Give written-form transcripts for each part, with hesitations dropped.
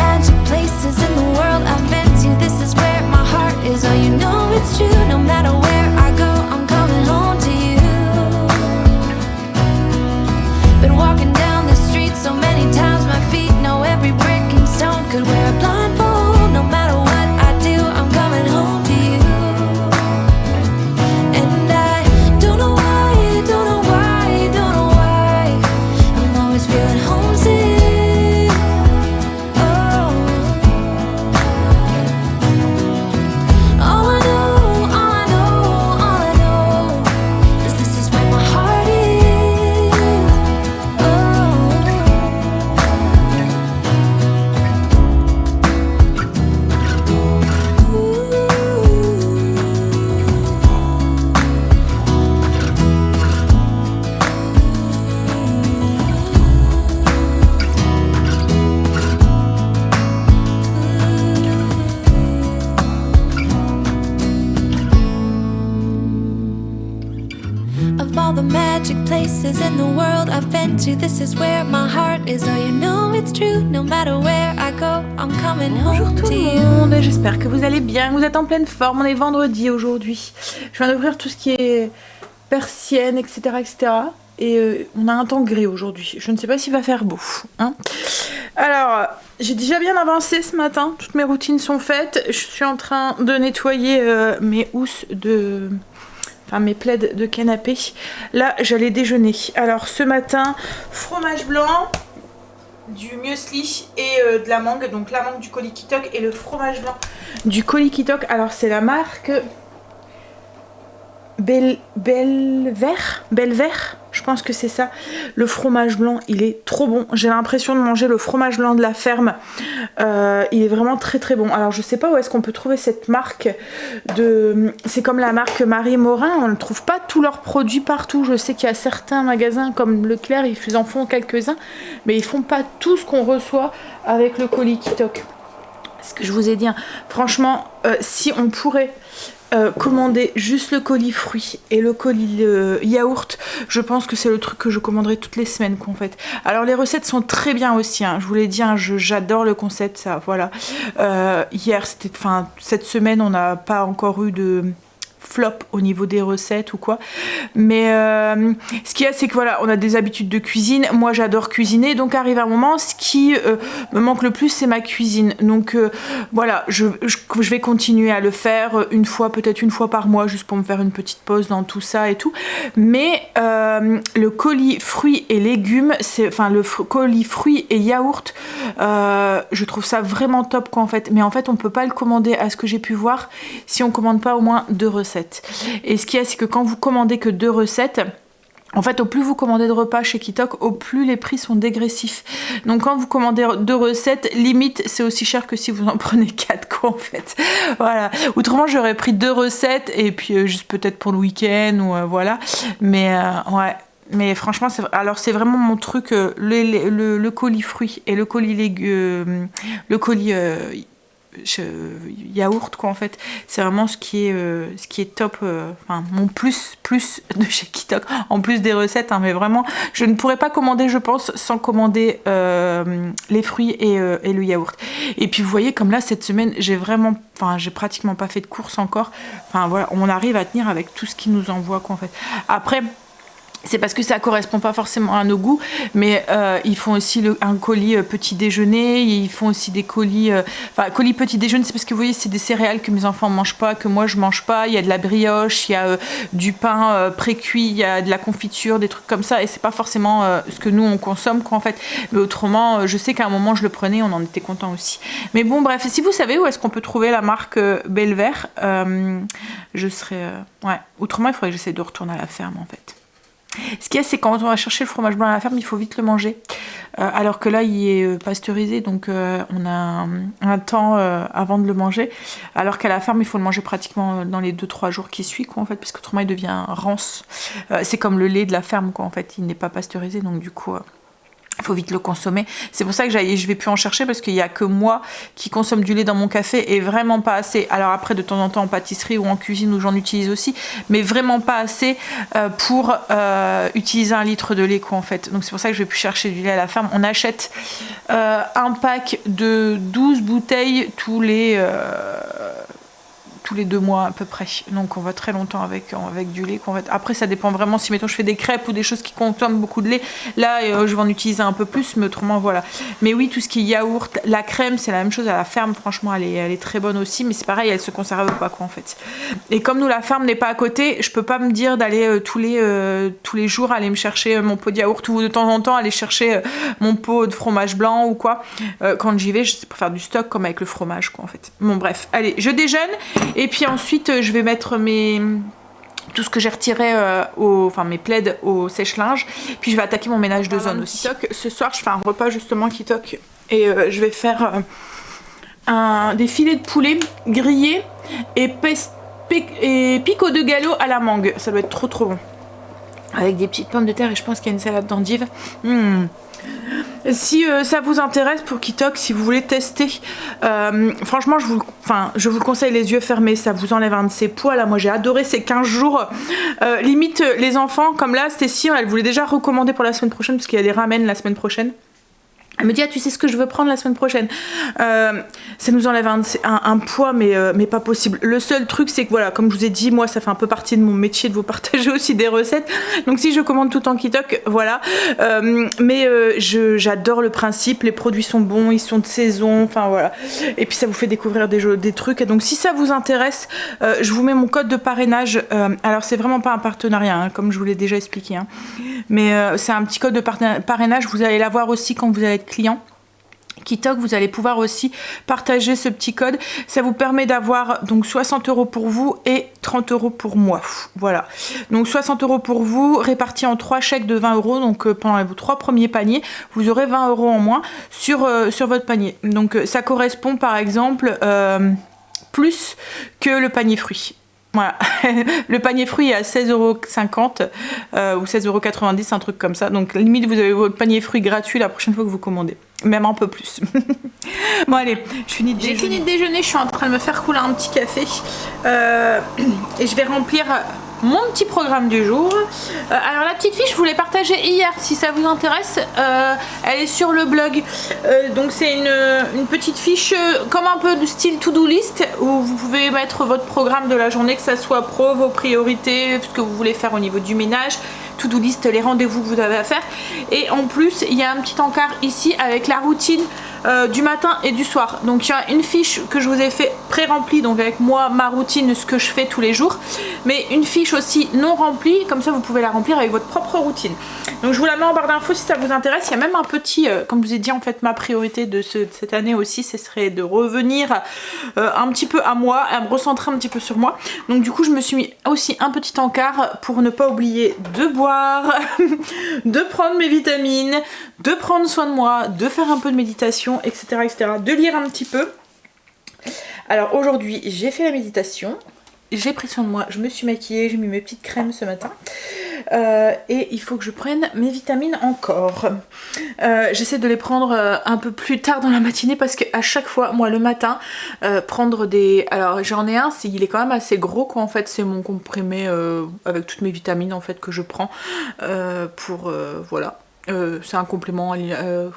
magic places in the world I've been to. This is where my heart is. Oh, you know it's true. No matter where I go, I'm coming home to you. Been walking down the street so many times, my feet know every brick and stone. Could wear a blindfold. No matter what I do, I'm coming home to you. And I don't know why, don't know why, don't know why I'm always feeling homesick. Oh, all I know, all I know, all I know is this is where my heart is. Of all the magic places in the world I've been to, this is where my heart is. Oh, you know it's true. No matter where I go, I'm coming Bonjour home tout to le you. monde, j'espère que vous allez bien, que vous êtes en pleine forme. On est vendredi aujourd'hui. Je viens d'ouvrir tout ce qui est persienne, etc. etc. Et on a un temps gris aujourd'hui. Je ne sais pas s'il va faire beau. Hein. Alors, j'ai déjà bien avancé ce matin. Toutes mes routines sont faites. Je suis en train de nettoyer mes housses de... Enfin, mes plaids de canapé. Là, j'allais déjeuner. Alors, ce matin, fromage blanc, du muesli et de la mangue. Donc, la mangue du Coliquitok et le fromage blanc du Coliquitok. Alors, c'est la marque Belvert, je pense que c'est ça. Le fromage blanc, il est trop bon. J'ai l'impression de manger le fromage blanc de la ferme. Il est vraiment très très bon. Alors je sais pas où est-ce qu'on peut trouver cette marque de... C'est comme la marque Marie Morin, on ne trouve pas tous leurs produits partout. Je sais qu'il y a certains magasins comme Leclerc, ils en font quelques-uns, mais ils font pas tout ce qu'on reçoit avec le Coliquitok. Ce que je vous ai dit, hein. Franchement, si on pourrait... commander juste le colis fruits et le colis yaourt, je pense que c'est le truc que je commanderai toutes les semaines en fait. Alors les recettes sont très bien aussi, hein. Je vous l'ai dit, hein, j'adore le concept, ça, voilà. Hier, cette semaine, on n'a pas encore eu de flop au niveau des recettes ou quoi, mais ce qu'il y a, c'est que voilà, on a des habitudes de cuisine. Moi j'adore cuisiner, donc arrive un moment, ce qui me manque le plus, c'est ma cuisine. Donc voilà, je vais continuer à le faire peut-être une fois par mois, juste pour me faire une petite pause dans tout ça et tout. Mais le colis fruits et légumes, colis fruits et yaourt, je trouve ça vraiment top quoi en fait. Mais en fait, on peut pas le commander, à ce que j'ai pu voir, si on commande pas au moins 2 recettes. Et ce qu'il y a, c'est que quand vous commandez que 2 recettes, en fait, au plus vous commandez de repas chez Kitok, au plus les prix sont dégressifs. Donc quand vous commandez 2 recettes, limite, c'est aussi cher que si vous en prenez 4 quoi en fait. Voilà. Autrement, j'aurais pris 2 recettes et puis juste peut-être pour le week-end ou voilà. Mais ouais. Mais franchement, c'est vraiment mon truc, le colis fruits et le colis légumes, le colis yaourt quoi en fait, c'est vraiment ce qui est top, mon plus de chez Kitok, en plus des recettes, hein, mais vraiment je ne pourrais pas commander, je pense, sans commander les fruits et le yaourt. Et puis vous voyez, comme là cette semaine, j'ai pratiquement pas fait de courses encore, voilà, on arrive à tenir avec tout ce qu'ils nous envoient quoi en fait. Après, c'est parce que ça correspond pas forcément à nos goûts, mais ils font aussi un colis petit déjeuner, ils font aussi des colis... colis petit déjeuner, c'est parce que vous voyez, c'est des céréales que mes enfants mangent pas, que moi je mange pas. Il y a de la brioche, il y a du pain pré-cuit, il y a de la confiture, des trucs comme ça, et c'est pas forcément ce que nous on consomme quoi en fait. Mais autrement, je sais qu'à un moment je le prenais, on en était content aussi. Mais bon, bref, si vous savez où est-ce qu'on peut trouver la marque Belvert, je serais... ouais, autrement il faudrait que j'essaie de retourner à la ferme en fait. Ce qu'il y a, c'est quand on va chercher le fromage blanc à la ferme, il faut vite le manger. Alors que là, il est pasteurisé, donc on a un temps avant de le manger. Alors qu'à la ferme, il faut le manger pratiquement dans les 2-3 jours qui suivent, quoi, en fait, parce qu'autrement, il devient rance. C'est comme le lait de la ferme, quoi, en fait. Il n'est pas pasteurisé, donc du coup... il faut vite le consommer. C'est pour ça que je vais plus en chercher parce qu'il n'y a que moi qui consomme du lait dans mon café et vraiment pas assez. Alors après, de temps en temps en pâtisserie ou en cuisine où j'en utilise aussi, mais vraiment pas assez pour utiliser 1 litre de lait quoi en fait. Donc c'est pour ça que je vais plus chercher du lait à la ferme. On achète un pack de 12 bouteilles tous les 2 mois à peu près. Donc on va très longtemps avec du lait. Après ça dépend vraiment si mettons je fais des crêpes ou des choses qui consomment beaucoup de lait. Là je vais en utiliser un peu plus, mais autrement voilà. Mais oui, tout ce qui est yaourt, la crème, c'est la même chose à la ferme. Franchement elle est très bonne aussi, mais c'est pareil, elle se conserve pas quoi en fait. Et comme nous la ferme n'est pas à côté, je peux pas me dire d'aller tous les jours aller me chercher mon pot de yaourt ou de temps en temps aller chercher mon pot de fromage blanc ou quoi. Quand j'y vais, c'est pour faire du stock comme avec le fromage quoi en fait. Bon bref, allez, je déjeune. Et puis ensuite, je vais mettre tout ce que j'ai retiré, mes plaids au sèche-linge. Puis je vais attaquer mon ménage de zone aussi. Ce soir, je fais un repas justement qui toque. Et je vais faire des filets de poulet grillés et pico de galop à la mangue. Ça doit être trop trop bon. Avec des petites pommes de terre et je pense qu'il y a une salade d'endive. Si ça vous intéresse pour Kitok, si vous voulez tester, franchement je vous le conseille les yeux fermés, ça vous enlève un de ces poids là. Moi j'ai adoré ces 15 jours, limite les enfants comme là Stécie elle voulait déjà recommander pour la semaine prochaine parce qu'il y a des ramen la semaine prochaine. Elle me dit ah tu sais ce que je veux prendre la semaine prochaine. Ça nous enlève un poids mais pas possible. Le seul truc c'est que voilà, comme je vous ai dit, moi ça fait un peu partie de mon métier de vous partager aussi des recettes. Donc si je commande tout en Kitok, voilà. J'adore le principe, les produits sont bons, ils sont de saison, enfin voilà. Et puis ça vous fait découvrir des trucs. Et donc si ça vous intéresse, je vous mets mon code de parrainage. Alors c'est vraiment pas un partenariat, hein, comme je vous l'ai déjà expliqué. Hein. Mais c'est un petit code de parrainage, vous allez l'avoir aussi quand vous allez être client. Kitok, vous allez pouvoir aussi partager ce petit code. Ça vous permet d'avoir donc 60 € pour vous et 30 € pour moi. Voilà. Donc 60 € pour vous, répartis en 3 chèques de 20 €. Donc pendant vos 3 premiers paniers, vous aurez 20 € en moins sur votre panier. Donc ça correspond par exemple plus que le panier fruits. Voilà, le panier fruits est à 16,50 € ou 16,90 €, un truc comme ça. Donc limite vous avez votre panier fruits gratuit la prochaine fois que vous commandez. Même un peu plus. Bon allez, j'ai fini de déjeuner, je suis en train de me faire couler un petit café. Et je vais remplir mon petit programme du jour. Alors la petite fiche, je vous l'ai partagée hier, si ça vous intéresse. Elle est sur le blog. Donc c'est une petite fiche comme un peu de style to-do list où vous pouvez mettre votre programme de la journée, que ça soit pro, vos priorités, ce que vous voulez faire au niveau du ménage, to-do list, les rendez-vous que vous avez à faire. Et en plus, il y a un petit encart ici avec la routine du matin et du soir. Donc il y a une fiche que je vous ai fait pré-remplie, donc avec moi, ma routine, ce que je fais tous les jours, mais une fiche aussi non remplie, comme ça vous pouvez la remplir avec votre propre routine. Donc je vous la mets en barre d'infos si ça vous intéresse. Il y a même un petit, comme je vous ai dit en fait, ma priorité de cette année aussi, ce serait de revenir un petit peu à moi, à me recentrer un petit peu sur moi. Donc du coup je me suis mis aussi un petit encart pour ne pas oublier de boire, de prendre mes vitamines, de prendre soin de moi, de faire un peu de méditation, etc., etc., de lire un petit peu. Alors aujourd'hui j'ai fait la méditation, j'ai pris soin de moi, je me suis maquillée, j'ai mis mes petites crèmes ce matin et il faut que je prenne mes vitamines encore. J'essaie de les prendre un peu plus tard dans la matinée parce qu'à chaque fois, moi le matin, prendre des... Alors j'en ai un, il est quand même assez gros quoi en fait, c'est mon comprimé avec toutes mes vitamines en fait que je prends pour... voilà. C'est un complément,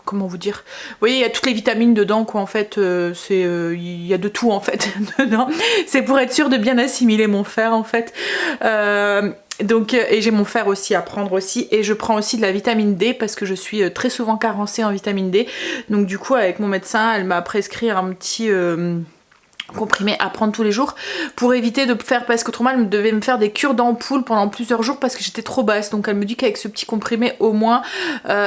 comment vous dire, vous voyez il y a toutes les vitamines dedans quoi en fait, il y a de tout en fait dedans, c'est pour être sûr de bien assimiler mon fer en fait, donc et j'ai mon fer aussi à prendre aussi, et je prends aussi de la vitamine D parce que je suis très souvent carencée en vitamine D, donc du coup avec mon médecin elle m'a prescrit un petit... comprimé à prendre tous les jours pour éviter de faire, parce qu'autrement elle devait me faire des cures d'ampoule pendant plusieurs jours parce que j'étais trop basse, donc elle me dit qu'avec ce petit comprimé au moins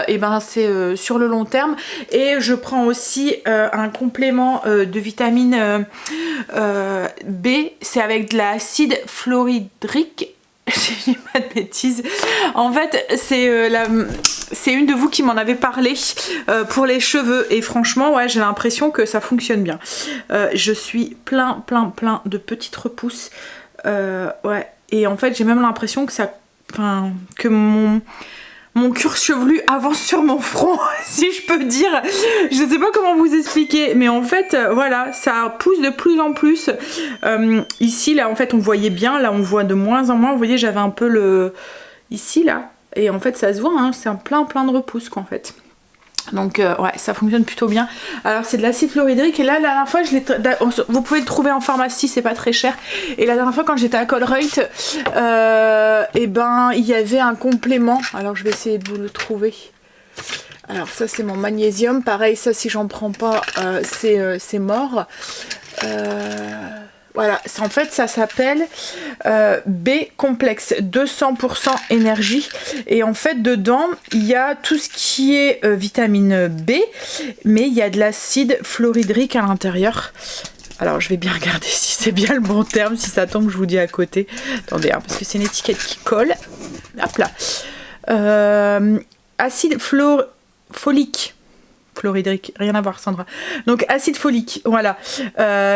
et ben c'est sur le long terme. Et je prends aussi un complément de vitamine B, c'est avec de l'acide fluorhydrique. Je dis pas de bêtises. En fait, c'est une de vous qui m'en avait parlé pour les cheveux. Et franchement, ouais, j'ai l'impression que ça fonctionne bien. Je suis plein de petites repousses. Ouais. Et en fait, j'ai même l'impression que ça... Enfin, que mon cuir chevelu avance sur mon front, si je peux dire. Je sais pas comment vous expliquer, mais en fait, voilà, ça pousse de plus en plus. Ici, là, en fait, on voyait bien, là, on voit de moins en moins. Vous voyez, j'avais un peu le... Ici, là, et en fait, ça se voit, hein, c'est un plein de repousse, quoi, en fait. Donc ouais, ça fonctionne plutôt bien. Alors c'est de l'acide fluorhydrique et là la dernière fois vous pouvez le trouver en pharmacie, c'est pas très cher. Et la dernière fois quand j'étais à Colruyt, et ben il y avait un complément. Alors je vais essayer de vous le trouver. Alors ça c'est mon magnésium, pareil ça si j'en prends pas c'est mort. Voilà, en fait ça s'appelle B complexe 200% énergie et en fait dedans il y a tout ce qui est vitamine B mais il y a de l'acide fluorhydrique à l'intérieur. Alors je vais bien regarder si c'est bien le bon terme, si ça tombe je vous dis à côté. Attendez hein, parce que c'est une étiquette qui colle. Hop là. Acide folique. Fluorhydrique, rien à voir Sandra. Donc acide folique, voilà.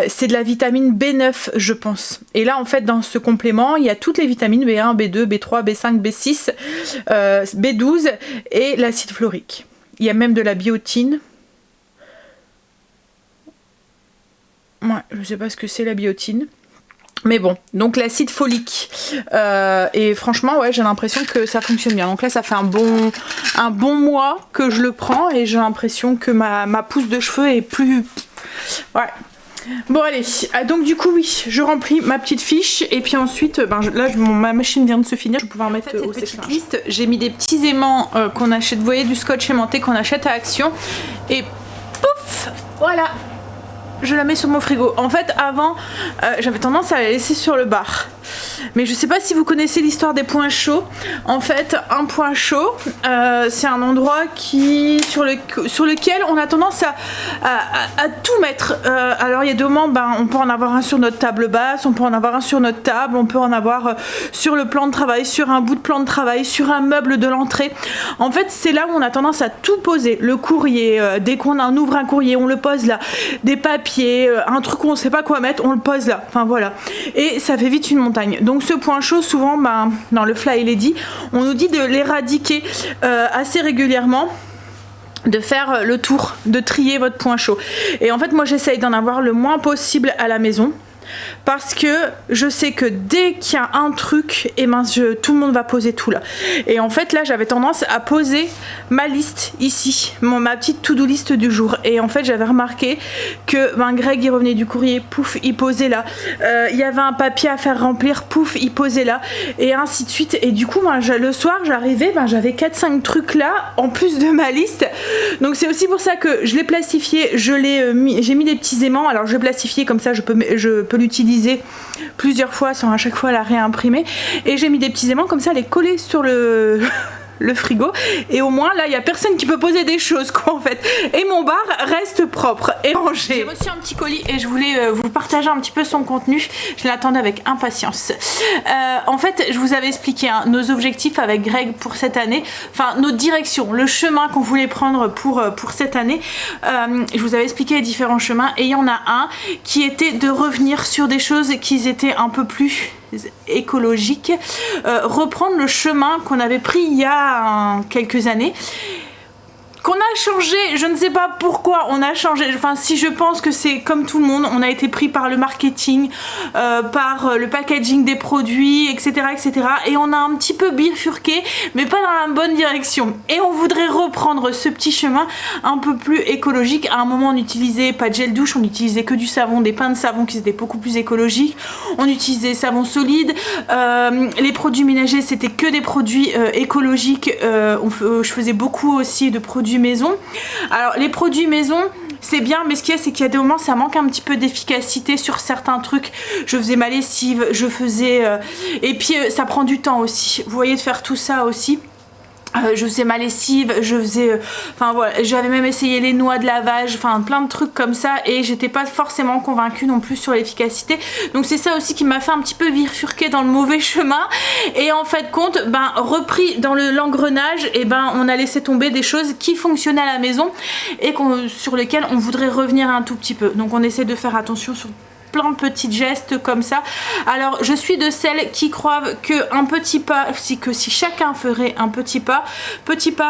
C'est de la vitamine B9 je pense. Et là en fait dans ce complément il y a toutes les vitamines B1, B2, B3, B5, B6, B12 et l'acide fluorique. Il y a même de la biotine. Ouais, je sais pas ce que c'est la biotine. Mais bon, donc l'acide folique et franchement ouais j'ai l'impression que ça fonctionne bien. Donc là ça fait un bon mois que je le prends et j'ai l'impression que ma pousse de cheveux est plus... Ouais. Bon allez, donc du coup oui, je remplis ma petite fiche et puis ensuite, là ma machine vient de se finir, je vais pouvoir mettre au petite liste. J'ai mis des petits aimants qu'on achète, vous voyez du scotch aimanté qu'on achète à Action et pouf, voilà. Je la mets sur mon frigo. En fait, avant, j'avais tendance à la laisser sur le bar. Mais je sais pas si vous connaissez l'histoire des points chauds. En fait, un point chaud, c'est un endroit sur lequel on a tendance à tout mettre. Alors, il y a deux moments, on peut en avoir un sur notre table basse, on peut en avoir un sur notre table, on peut en avoir sur le plan de travail, sur un bout de plan de travail, sur un meuble de l'entrée. En fait, c'est là où on a tendance à tout poser. Le courrier, dès qu'on ouvre un courrier, on le pose là. Des papiers, un truc où on sait pas quoi mettre, on le pose là. Enfin voilà. Et ça fait vite une montagne. Donc ce point chaud, souvent, dans le Fly Lady, on nous dit de l'éradiquer assez régulièrement, de faire le tour, de trier votre point chaud. Et en fait, moi, j'essaye d'en avoir le moins possible à la maison. Parce que je sais que dès qu'il y a un truc, tout le monde va poser tout là. Et en fait là j'avais tendance à poser ma liste ici, ma petite to-do list du jour. Et en fait j'avais remarqué que Greg il revenait du courrier, pouf, il posait là. Il y avait un papier à faire remplir, pouf, il posait là. Et ainsi de suite. Et du coup le soir j'arrivais, j'avais 4-5 trucs là en plus de ma liste. Donc c'est aussi pour ça que je l'ai plastifié, j'ai mis des petits aimants. Alors je l'ai plastifié comme ça je peux l'utiliser plusieurs fois sans à chaque fois la réimprimer et j'ai mis des petits aimants comme ça les coller sur le frigo et au moins là il y a personne qui peut poser des choses quoi en fait et mon bar reste propre et rangé. J'ai reçu un petit colis et je voulais vous partager un petit peu son contenu, je l'attendais avec impatience. En fait je vous avais expliqué nos objectifs avec Greg pour cette année, enfin notre direction, le chemin qu'on voulait prendre pour cette année. Je vous avais expliqué les différents chemins et il y en a un qui était de revenir sur des choses qui étaient un peu plus écologique, reprendre le chemin qu'on avait pris il y a quelques années, qu'on a changé, je ne sais pas pourquoi on a changé, enfin si je pense que c'est comme tout le monde, on a été pris par le marketing, par le packaging des produits, etc., et on a un petit peu bifurqué, mais pas dans la bonne direction, et on voudrait reprendre ce petit chemin un peu plus écologique. À un moment on n'utilisait pas de gel douche, on utilisait que du savon, des pains de savon qui étaient beaucoup plus écologiques, on utilisait savon solide, les produits ménagers c'était que des produits écologiques, je faisais beaucoup aussi de produits maison. Alors les produits maison c'est bien, mais ce qu'il y a c'est qu'il y a des moments ça manque un petit peu d'efficacité sur certains trucs. Je faisais ma lessive, je faisais et puis ça prend du temps aussi, vous voyez, de faire tout ça aussi. Je faisais ma lessive, enfin voilà, j'avais même essayé les noix de lavage, enfin plein de trucs comme ça et j'étais pas forcément convaincue non plus sur l'efficacité. Donc c'est ça aussi qui m'a fait un petit peu bifurquer dans le mauvais chemin et en fait compte, repris dans l'engrenage, et on a laissé tomber des choses qui fonctionnaient à la maison et sur lesquelles on voudrait revenir un tout petit peu. Donc on essaie de faire attention sur plein de petits gestes comme ça. Alors je suis de celles qui croient que un petit pas, si chacun ferait un petit pas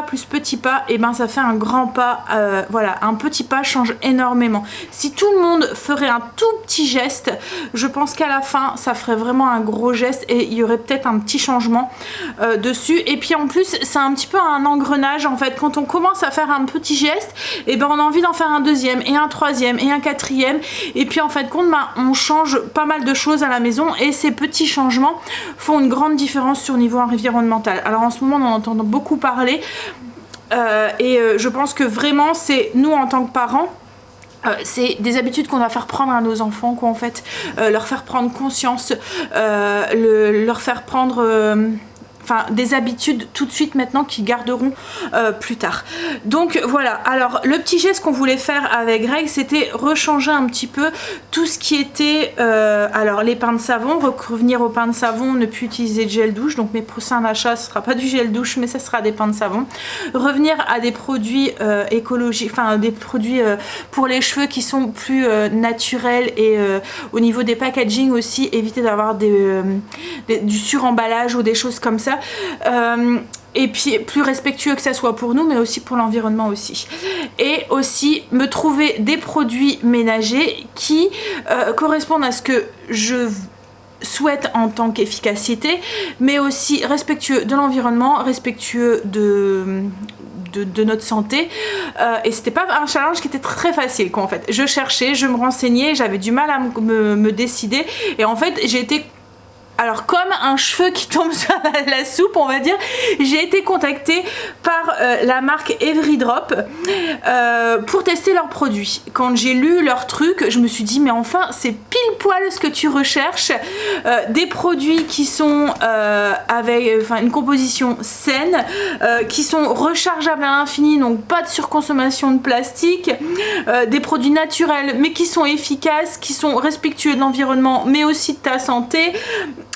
plus petit pas, et ben ça fait un grand pas. Voilà, un petit pas change énormément. Si tout le monde ferait un tout petit geste, je pense qu'à la fin ça ferait vraiment un gros geste et il y aurait peut-être un petit changement dessus. Et puis en plus c'est un petit peu un engrenage en fait. Quand on commence à faire un petit geste, et ben on a envie d'en faire un deuxième et un troisième et un quatrième, et puis en fait compte on change pas mal de choses à la maison et ces petits changements font une grande différence sur le niveau environnemental. Alors en ce moment on en entend beaucoup parler je pense que vraiment c'est nous en tant que parents, c'est des habitudes qu'on va faire prendre à nos enfants, quoi, en fait, leur faire prendre conscience, leur faire prendre enfin des habitudes tout de suite maintenant qu'ils garderont plus tard. Donc voilà, alors le petit geste qu'on voulait faire avec Greg, c'était rechanger un petit peu tout ce qui était alors les pains de savon, revenir aux pains de savon, ne plus utiliser de gel douche. Donc mes prochains achats, ce sera pas du gel douche mais ça sera des pains de savon. Revenir à des produits écologiques, enfin des produits pour les cheveux qui sont plus naturels, et au niveau des packaging aussi, éviter d'avoir du suremballage ou des choses comme ça. Et puis plus respectueux, que ça soit pour nous mais aussi pour l'environnement aussi. Et aussi me trouver des produits ménagers qui correspondent à ce que je souhaite en tant qu'efficacité, mais aussi respectueux de l'environnement, respectueux de notre santé, et c'était pas un challenge qui était très facile, quoi, en fait. Je cherchais, je me renseignais, j'avais du mal à me décider, et en fait j'ai été, alors comme un cheveu qui tombe sur la soupe, on va dire, j'ai été contactée par la marque Every Drop pour tester leurs produits. Quand j'ai lu leurs trucs, je me suis dit mais enfin c'est pile poil ce que tu recherches, des produits qui sont avec une composition saine, qui sont rechargeables à l'infini, donc pas de surconsommation de plastique, des produits naturels mais qui sont efficaces, qui sont respectueux de l'environnement mais aussi de ta santé.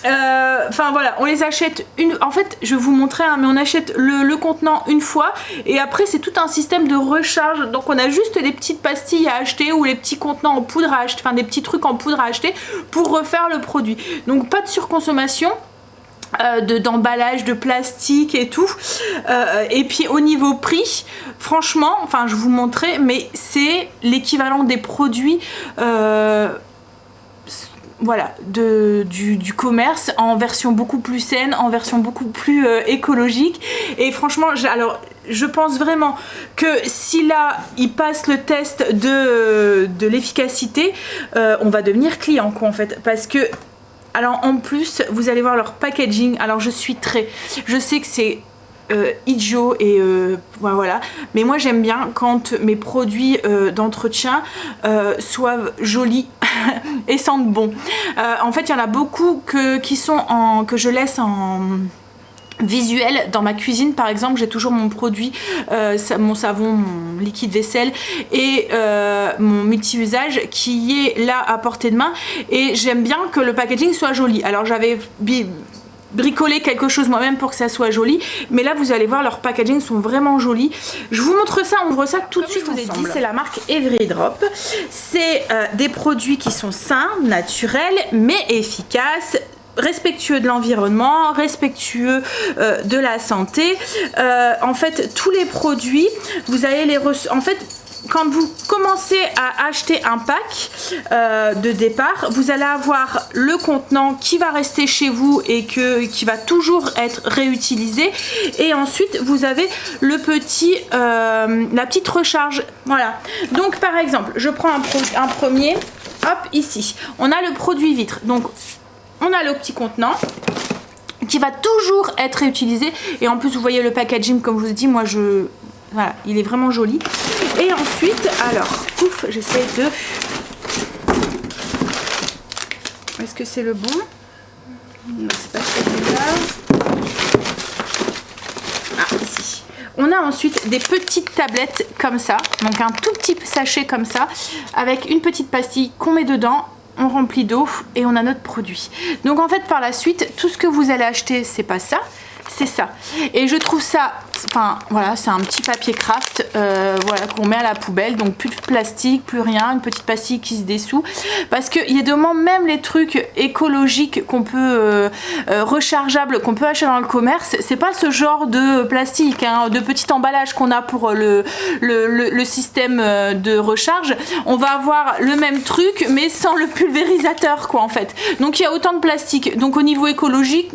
Enfin voilà, on les achète en fait je vais vous montrer mais on achète le contenant une fois et après c'est tout un système de recharge, donc on a juste les petites pastilles à acheter ou les petits contenants en poudre à acheter, enfin des petits trucs en poudre à acheter pour refaire le produit, donc pas de surconsommation d'emballage de plastique et tout, et puis au niveau prix, franchement, enfin je vous montrais, mais c'est l'équivalent des produits voilà, du commerce en version beaucoup plus saine, en version beaucoup plus écologique. Et franchement, je pense vraiment que si là il passe le test de l'efficacité, on va devenir client, quoi, en fait, parce que alors en plus vous allez voir leur packaging. Alors je sais que c'est idiot et voilà, mais moi j'aime bien quand mes produits d'entretien soient jolis et sentent bon. En fait il y en a beaucoup que je laisse en visuel dans ma cuisine. Par exemple, j'ai toujours mon produit, mon savon, mon liquide vaisselle et mon multi-usage qui est là à portée de main, et j'aime bien que le packaging soit joli. Alors j'avais bricoler quelque chose moi-même pour que ça soit joli, mais là vous allez voir leurs packaging sont vraiment jolis. Je vous montre ça, on voit ça tout de suite. Je vous ai dit, c'est la marque Every Drop. C'est des produits qui sont sains, naturels mais efficaces, respectueux de l'environnement, respectueux de la santé. En fait tous les produits vous allez les en fait quand vous commencez à acheter un pack de départ, vous allez avoir le contenant qui va rester chez vous et qui va toujours être réutilisé, et ensuite vous avez le petit la petite recharge. Voilà, donc par exemple je prends un premier, hop, ici on a le produit vitre, donc on a le petit contenant qui va toujours être réutilisé, et en plus vous voyez le packaging, comme je vous ai dit, moi voilà, il est vraiment joli. Et ensuite, alors, ouf, j'essaie de... Est-ce que c'est le bon? Non, c'est pas celui-là. Ah, ici. On a ensuite des petites tablettes comme ça, donc un tout petit sachet comme ça, avec une petite pastille qu'on met dedans. On remplit d'eau et on a notre produit. Donc en fait par la suite, tout ce que vous allez acheter, c'est pas ça, c'est ça. Et je trouve ça enfin voilà, c'est un petit papier craft, voilà, qu'on met à la poubelle, donc plus de plastique, plus rien, une petite pastille qui se dissout, parce qu'il y a des moments, même les trucs écologiques qu'on peut rechargeables, qu'on peut acheter dans le commerce, c'est pas ce genre de plastique, hein, de petit emballage qu'on a pour le système de recharge. On va avoir le même truc mais sans le pulvérisateur, quoi, en fait. Donc il y a autant de plastique, donc au niveau écologique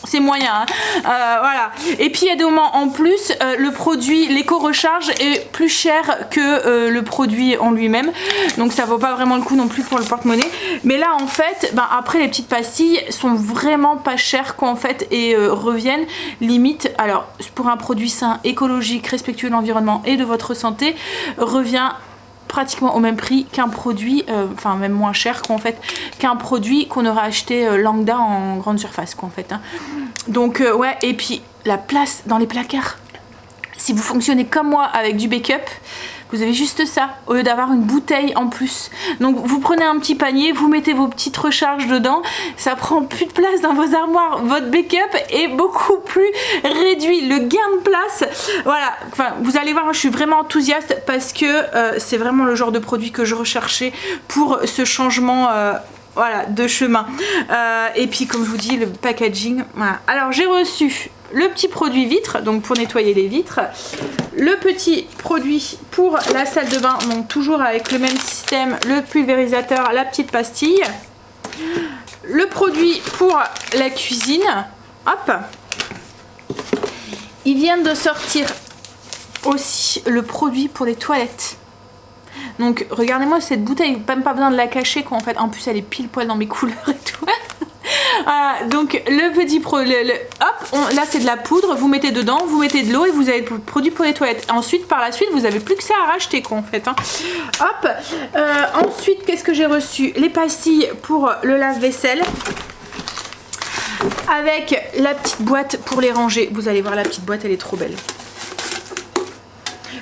c'est moyen, hein. Voilà. Et puis il y a des moments en plus, le produit, l'éco-recharge est plus cher que le produit en lui-même, donc ça vaut pas vraiment le coup non plus pour le porte-monnaie. Mais là en fait, ben, après les petites pastilles sont vraiment pas chères, quoi, en fait, et reviennent limite, alors pour un produit sain, écologique, respectueux de l'environnement et de votre santé, revient pratiquement au même prix qu'un produit, enfin même moins cher, quoi, en fait, qu'un produit qu'on aurait acheté lambda en grande surface, quoi, en fait, hein. Donc ouais, et puis la place dans les placards, si vous fonctionnez comme moi avec du backup, vous avez juste ça, au lieu d'avoir une bouteille en plus. Donc vous prenez un petit panier, vous mettez vos petites recharges dedans, ça prend plus de place dans vos armoires, votre backup est beaucoup plus réduit, le gain de place, voilà, enfin vous allez voir, je suis vraiment enthousiaste parce que c'est vraiment le genre de produit que je recherchais pour ce changement voilà, de chemin. Et puis comme je vous dis, le packaging, voilà. Alors j'ai reçu le petit produit vitre, donc pour nettoyer les vitres, le petit produit pour la salle de bain, donc toujours avec le même système, le pulvérisateur, la petite pastille, le produit pour la cuisine, hop, ils viennent de sortir aussi le produit pour les toilettes. Donc regardez-moi cette bouteille, même pas besoin de la cacher, quoi, en fait. En plus elle est pile poil dans mes couleurs et tout. Voilà, donc le petit hop, là c'est de la poudre, vous mettez dedans, vous mettez de l'eau et vous avez le produit pour les toilettes. Ensuite, par la suite, vous avez plus que ça à racheter, quoi, en fait, hein. Hop, ensuite, qu'est-ce que j'ai reçu? Les pastilles pour le lave-vaisselle, avec la petite boîte pour les ranger. Vous allez voir, la petite boîte, elle est trop belle.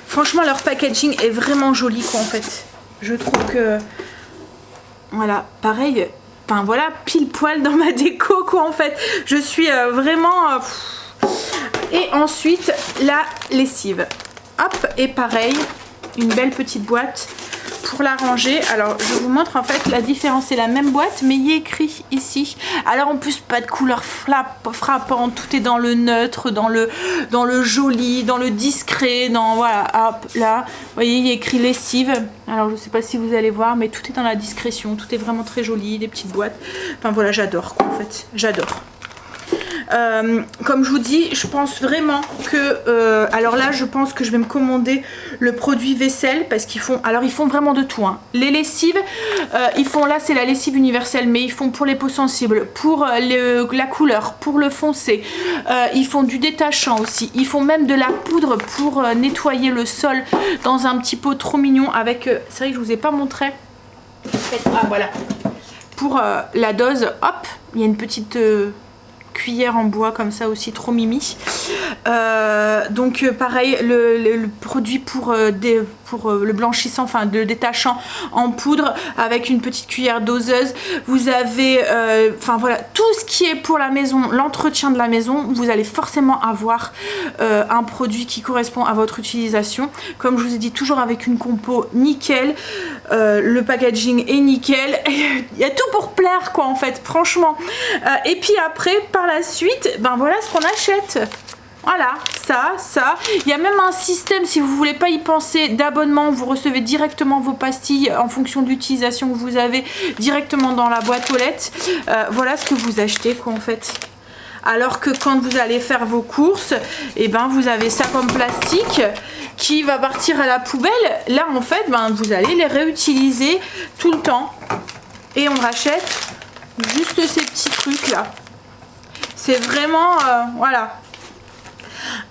Franchement, leur packaging est vraiment joli, quoi, en fait. Je trouve que, voilà, pareil. Enfin voilà, pile poil dans ma déco, quoi, en fait. Je suis vraiment... Et ensuite, la lessive. Hop, et pareil, une belle petite boîte pour la ranger. Alors, je vous montre, en fait, la différence. C'est la même boîte, mais il est écrit ici. Alors, en plus, pas de couleur frappante. Tout est dans le neutre, dans le joli, dans le discret, dans... Voilà, hop, là. Vous voyez, il est écrit lessive. Alors, je sais pas si vous allez voir, mais tout est dans la discrétion. Tout est vraiment très joli, des petites boîtes. Enfin, voilà, j'adore, quoi, en fait. J'adore. Comme je vous dis, je pense vraiment que alors là je pense que je vais me commander le produit vaisselle, parce qu'ils font, alors ils font vraiment de tout, hein. Les lessives, ils font, là c'est la lessive universelle, mais ils font pour les peaux sensibles, pour la couleur, pour le foncé, ils font du détachant aussi, ils font même de la poudre pour nettoyer le sol dans un petit pot trop mignon avec, c'est vrai que je vous ai pas montré, ah voilà, pour la dose, hop, il y a une petite cuillère en bois comme ça aussi, trop mimi. Donc pareil, le produit pour le blanchissant, enfin le détachant en poudre avec une petite cuillère doseuse. Vous avez enfin voilà, tout ce qui est pour la maison, l'entretien de la maison, vous allez forcément avoir un produit qui correspond à votre utilisation. Comme je vous ai dit, toujours avec une compo nickel, le packaging est nickel, il y a tout pour plaire, quoi, en fait, franchement. Et puis après, par la suite, ben voilà ce qu'on achète. Voilà, ça. Il y a même un système, si vous voulez pas y penser, d'abonnement. Vous recevez directement vos pastilles en fonction de l'utilisation que vous avez directement dans la boîte aux lettres. Voilà ce que vous achetez, quoi, en fait. Alors que quand vous allez faire vos courses, et ben vous avez ça comme plastique qui va partir à la poubelle. Là, en fait, ben vous allez les réutiliser tout le temps. Et on rachète juste ces petits trucs là. C'est vraiment voilà.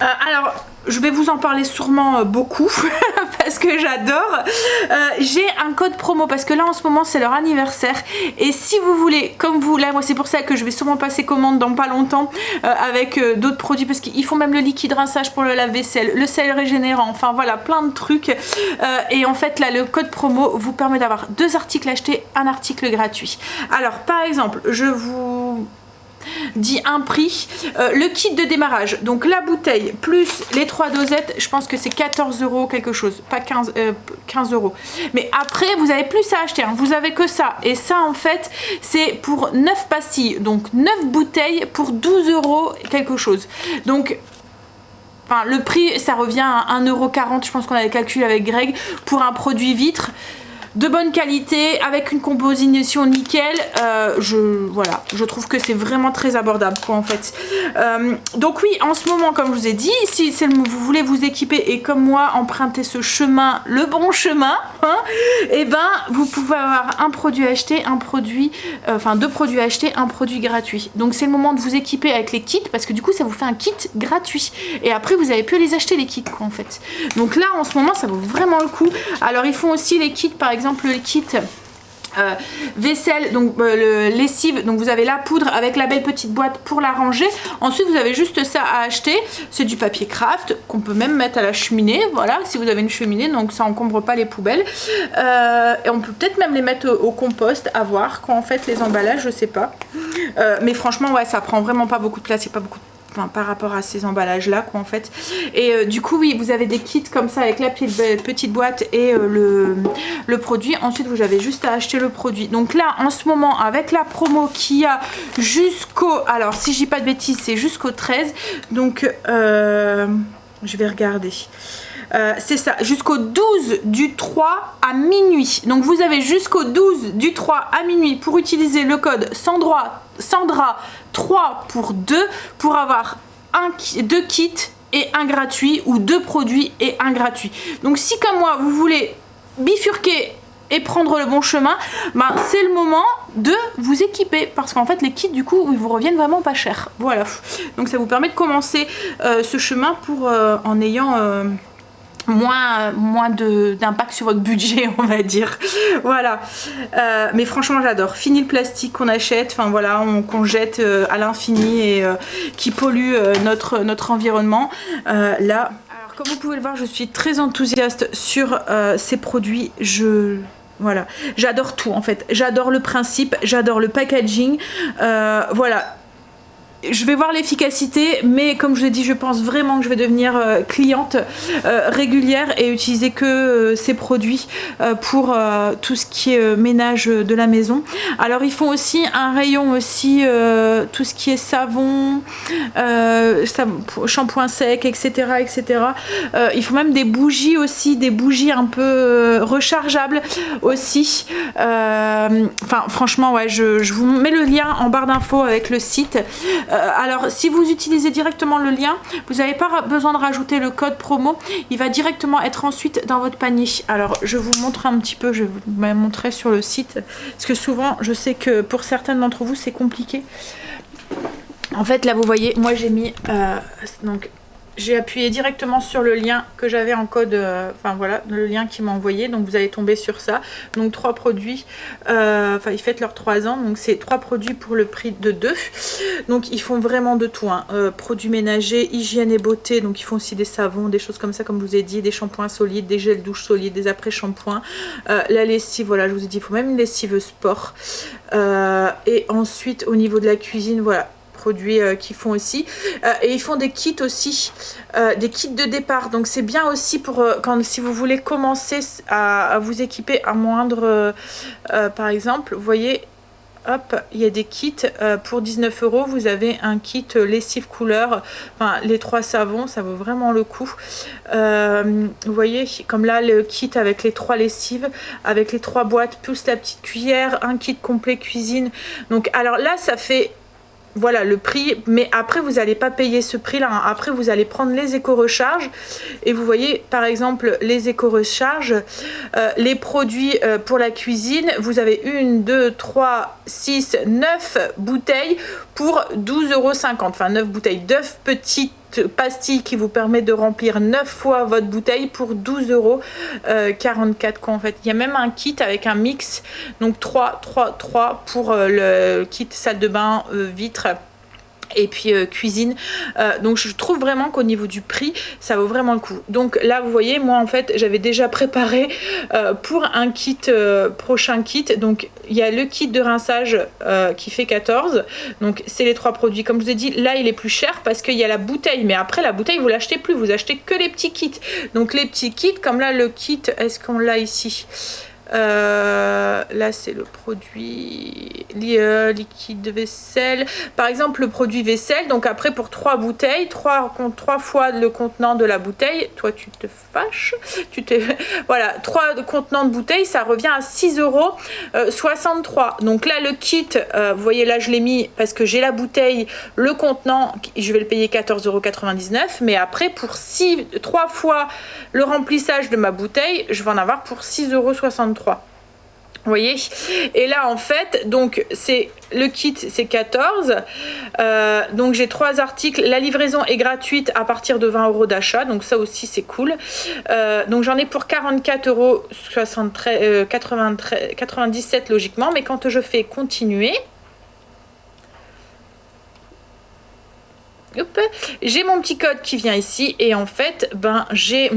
Alors je vais vous en parler sûrement beaucoup parce que j'adore. J'ai un code promo parce que là en ce moment c'est leur anniversaire, et si vous voulez, comme vous, là moi c'est pour ça que je vais sûrement passer commande dans pas longtemps avec d'autres produits, parce qu'ils font même le liquide rinçage pour le lave-vaisselle, le sel régénérant, enfin voilà, plein de trucs. Et en fait là le code promo vous permet d'avoir 2 articles achetés, un article gratuit. Alors par exemple, je vous dit un prix. Le kit de démarrage, donc la bouteille plus les 3 dosettes, je pense que c'est 14 € quelque chose, pas 15 €. Mais après, vous avez plus à acheter, hein. Vous avez que ça. Et ça, en fait, c'est pour 9 pastilles, donc 9 bouteilles pour 12 € quelque chose. Donc, enfin, le prix, ça revient à 1,40 €, je pense qu'on avait calculé avec Greg, pour un produit vitre de bonne qualité, avec une composition nickel. Voilà, je trouve que c'est vraiment très abordable, quoi, en fait. Donc oui, en ce moment, comme je vous ai dit, si vous voulez vous équiper et comme moi emprunter ce chemin, le bon chemin, hein, et ben vous pouvez avoir un produit acheté, deux produits achetés, un produit gratuit. Donc c'est le moment de vous équiper avec les kits, parce que du coup ça vous fait un kit gratuit. Et après vous avez pu les acheter, les kits, quoi, en fait. Donc là en ce moment ça vaut vraiment le coup. Alors ils font aussi les kits, par exemple le kit vaisselle, donc le lessive, donc vous avez la poudre avec la belle petite boîte pour la ranger. Ensuite vous avez juste ça à acheter, c'est du papier craft qu'on peut même mettre à la cheminée, voilà, si vous avez une cheminée, donc ça encombre pas les poubelles. Et on peut peut-être même les mettre au compost, à voir, quand en fait les emballages, je sais pas. Mais franchement ouais, ça prend vraiment pas beaucoup de place, c'est pas beaucoup de... Enfin, par rapport à ces emballages là, quoi, en fait. Et du coup oui, vous avez des kits comme ça avec la petite boîte et le produit. Ensuite vous avez juste à acheter le produit. Donc là en ce moment, avec la promo qu'il y a jusqu'au, alors si je dis pas de bêtises, c'est jusqu'au 13, donc je vais regarder. C'est ça, jusqu'au 12 du 3 à minuit. Donc vous avez jusqu'au 12 du 3 à minuit pour utiliser le code Sandra 3 pour 2 pour avoir 2 kits et un gratuit, ou 2 produits et un gratuit. Donc si comme moi vous voulez bifurquer et prendre le bon chemin, ben c'est le moment de vous équiper, parce qu'en fait les kits du coup ils vous reviennent vraiment pas cher. Voilà, donc ça vous permet de commencer ce chemin pour en ayant moins d'impact sur votre budget, on va dire. Voilà, mais franchement j'adore. Fini le plastique qu'on achète, enfin voilà, qu'on jette à l'infini et qui pollue notre environnement. Là, alors comme vous pouvez le voir, je suis très enthousiaste sur ces produits. Voilà, j'adore tout en fait, j'adore le principe, j'adore le packaging, voilà. Je vais voir l'efficacité, mais comme je l'ai dit, je pense vraiment que je vais devenir cliente régulière et utiliser que ces produits pour tout ce qui est ménage de la maison. Alors ils font aussi un rayon aussi, tout ce qui est savon, shampoing sec, etc. etc. Ils font même des bougies aussi, des bougies un peu rechargeables aussi. Enfin franchement ouais, je vous mets le lien en barre d'infos avec le site. Alors si vous utilisez directement le lien, vous n'avez pas besoin de rajouter le code promo, il va directement être ensuite dans votre panier. Alors je vous montre un petit peu, je vais vous montrer sur le site, parce que souvent je sais que pour certaines d'entre vous c'est compliqué. En fait là vous voyez, moi j'ai mis donc j'ai appuyé directement sur le lien que j'avais en code, enfin voilà, le lien qui m'a envoyé, donc vous allez tomber sur ça. Donc 3 produits, enfin ils fêtent leurs 3 ans, donc c'est 3 produits pour le prix de 2. Donc ils font vraiment de tout, hein. Produits ménagers, hygiène et beauté, donc ils font aussi des savons, des choses comme ça comme je vous ai dit, des shampoings solides, des gels douche solides, des après-shampoings, la lessive, voilà je vous ai dit, il faut même une lessive sport. Et ensuite au niveau de la cuisine, voilà, produits qu'ils font aussi, et ils font des kits aussi, des kits de départ, donc c'est bien aussi pour si vous voulez commencer à vous équiper à moindre, par exemple vous voyez, hop, il y a des kits pour 19 €, vous avez un kit lessive couleur, enfin les 3 savons, ça vaut vraiment le coup. Vous voyez, comme là le kit avec les 3 lessives, avec les 3 boîtes plus la petite cuillère, un kit complet cuisine. Donc alors là ça fait, voilà le prix, mais après vous n'allez pas payer ce prix là, hein. Après vous allez prendre les éco-recharges et vous voyez par exemple les éco-recharges, les produits pour la cuisine, vous avez 1, 2, 3, 6, 9 bouteilles pour 12,50 €, enfin 9 bouteilles, 9 petites pastilles qui vous permet de remplir 9 fois votre bouteille pour 12,44 € quoi en fait. Il y a même un kit avec un mix, donc 3 pour le kit salle de bain, vitre et puis cuisine, donc je trouve vraiment qu'au niveau du prix ça vaut vraiment le coup. Donc là vous voyez, moi en fait j'avais déjà préparé pour un kit, prochain kit. Donc il y a le kit de rinçage qui fait 14, donc c'est les 3 produits. Comme je vous ai dit, là il est plus cher parce qu'il y a la bouteille, mais après la bouteille vous l'achetez plus, vous achetez que les petits kits. Donc les petits kits, comme là le kit, est-ce qu'on l'a ici? Là c'est le produit liquide de vaisselle, par exemple le produit vaisselle. Donc après pour 3 bouteilles, 3 fois le contenant de la bouteille, toi tu te fâches, voilà, 3 contenants de bouteille, ça revient à 6,63 €. Donc là le kit, vous voyez là je l'ai mis parce que j'ai la bouteille, le contenant je vais le payer 14,99 €, mais après pour 3 fois le remplissage de ma bouteille je vais en avoir pour 6,63 €. Vous voyez, et là en fait donc c'est le kit, c'est 14, donc j'ai 3 articles. La livraison est gratuite à partir de 20 € d'achat, donc ça aussi c'est cool. Donc j'en ai pour 44,97 € logiquement, mais quand je fais continuer, j'ai mon petit code qui vient ici et en fait ben j'ai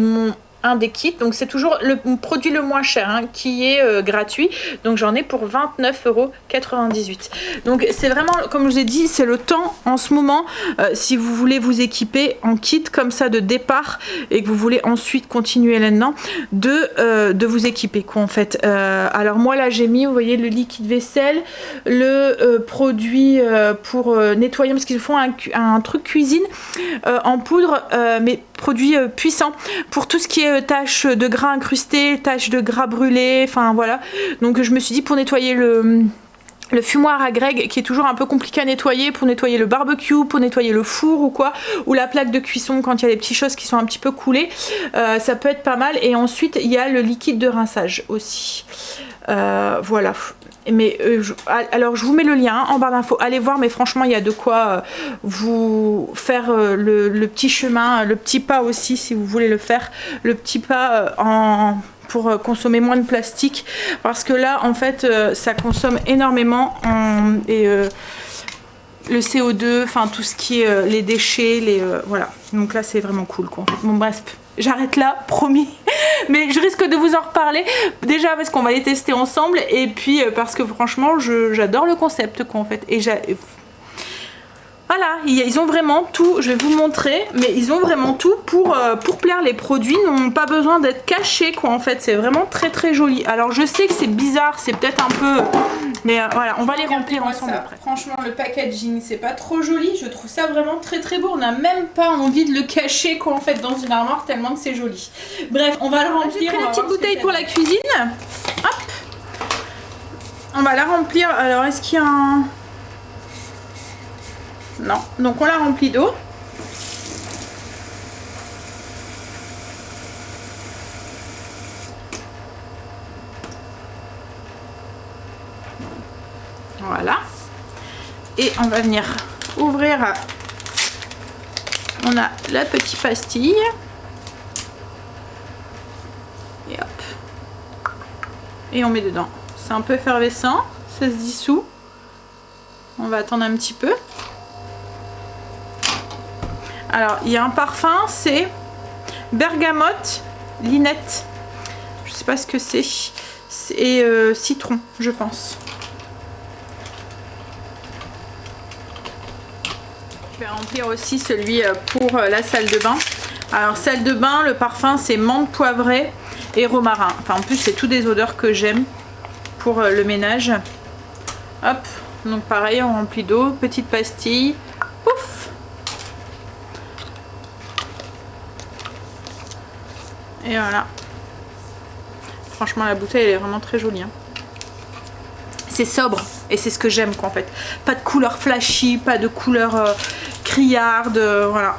un des kits, donc c'est toujours le produit le moins cher hein, qui est gratuit, donc j'en ai pour 29,98 €. Donc c'est vraiment, comme je vous ai dit, c'est le temps en ce moment, si vous voulez vous équiper en kit comme ça de départ et que vous voulez ensuite continuer là-dedans, de vous équiper quoi en fait. Alors moi là j'ai mis, vous voyez, le liquide vaisselle, le produit pour nettoyer, parce qu'ils font un truc cuisine en poudre, mais produit puissant pour tout ce qui est taches de gras incrustés, taches de gras brûlés, enfin voilà. Donc je me suis dit, pour nettoyer le fumoir à Greg qui est toujours un peu compliqué à nettoyer, pour nettoyer le barbecue, pour nettoyer le four ou quoi, ou la plaque de cuisson quand il y a des petites choses qui sont un petit peu coulées, ça peut être pas mal. Et ensuite il y a le liquide de rinçage aussi, voilà. Mais alors je vous mets le lien en barre d'infos, allez voir, mais franchement il y a de quoi vous faire le petit chemin, le petit pas aussi si vous voulez le faire, le petit pas pour consommer moins de plastique, parce que là en fait ça consomme énormément et le CO2, enfin tout ce qui est les déchets, voilà. Donc là c'est vraiment cool quoi. Bon bref, j'arrête là, promis. Mais je risque de vous en reparler, déjà parce qu'on va les tester ensemble, et puis parce que franchement j'adore le concept quoi en fait. Et voilà, ils ont vraiment tout, je vais vous montrer, mais ils ont vraiment tout pour plaire. Les produits n'ont pas besoin d'être cachés quoi en fait, c'est vraiment très très joli. Alors je sais que c'est bizarre, c'est peut-être un peu, mais voilà, on va les remplir ensemble après. Franchement le packaging c'est pas trop joli, je trouve ça vraiment très très beau, on n'a même pas envie de le cacher quoi en fait dans une armoire tellement que c'est joli. Bref, on va le remplir. J'ai pris la petite bouteille pour la cuisine, hop, on va la remplir. Alors est-ce qu'il y a un... Non, donc on la remplit d'eau. Voilà. Et on va venir ouvrir. On a la petite pastille. Et hop. Et on met dedans. C'est un peu effervescent, ça se dissout. On va attendre un petit peu. Alors il y a un parfum, c'est bergamote, linette, je sais pas ce que c'est, et citron je pense. Je vais remplir aussi celui pour la salle de bain. Alors salle de bain, le parfum c'est menthe poivrée et romarin. Enfin en plus c'est toutes des odeurs que j'aime pour le ménage. Hop, donc pareil on remplit d'eau, petite pastille, pouf. Et voilà. Franchement la bouteille elle est vraiment très jolie hein. C'est sobre et c'est ce que j'aime quoi en fait. Pas de couleur flashy, pas de couleur criarde, voilà.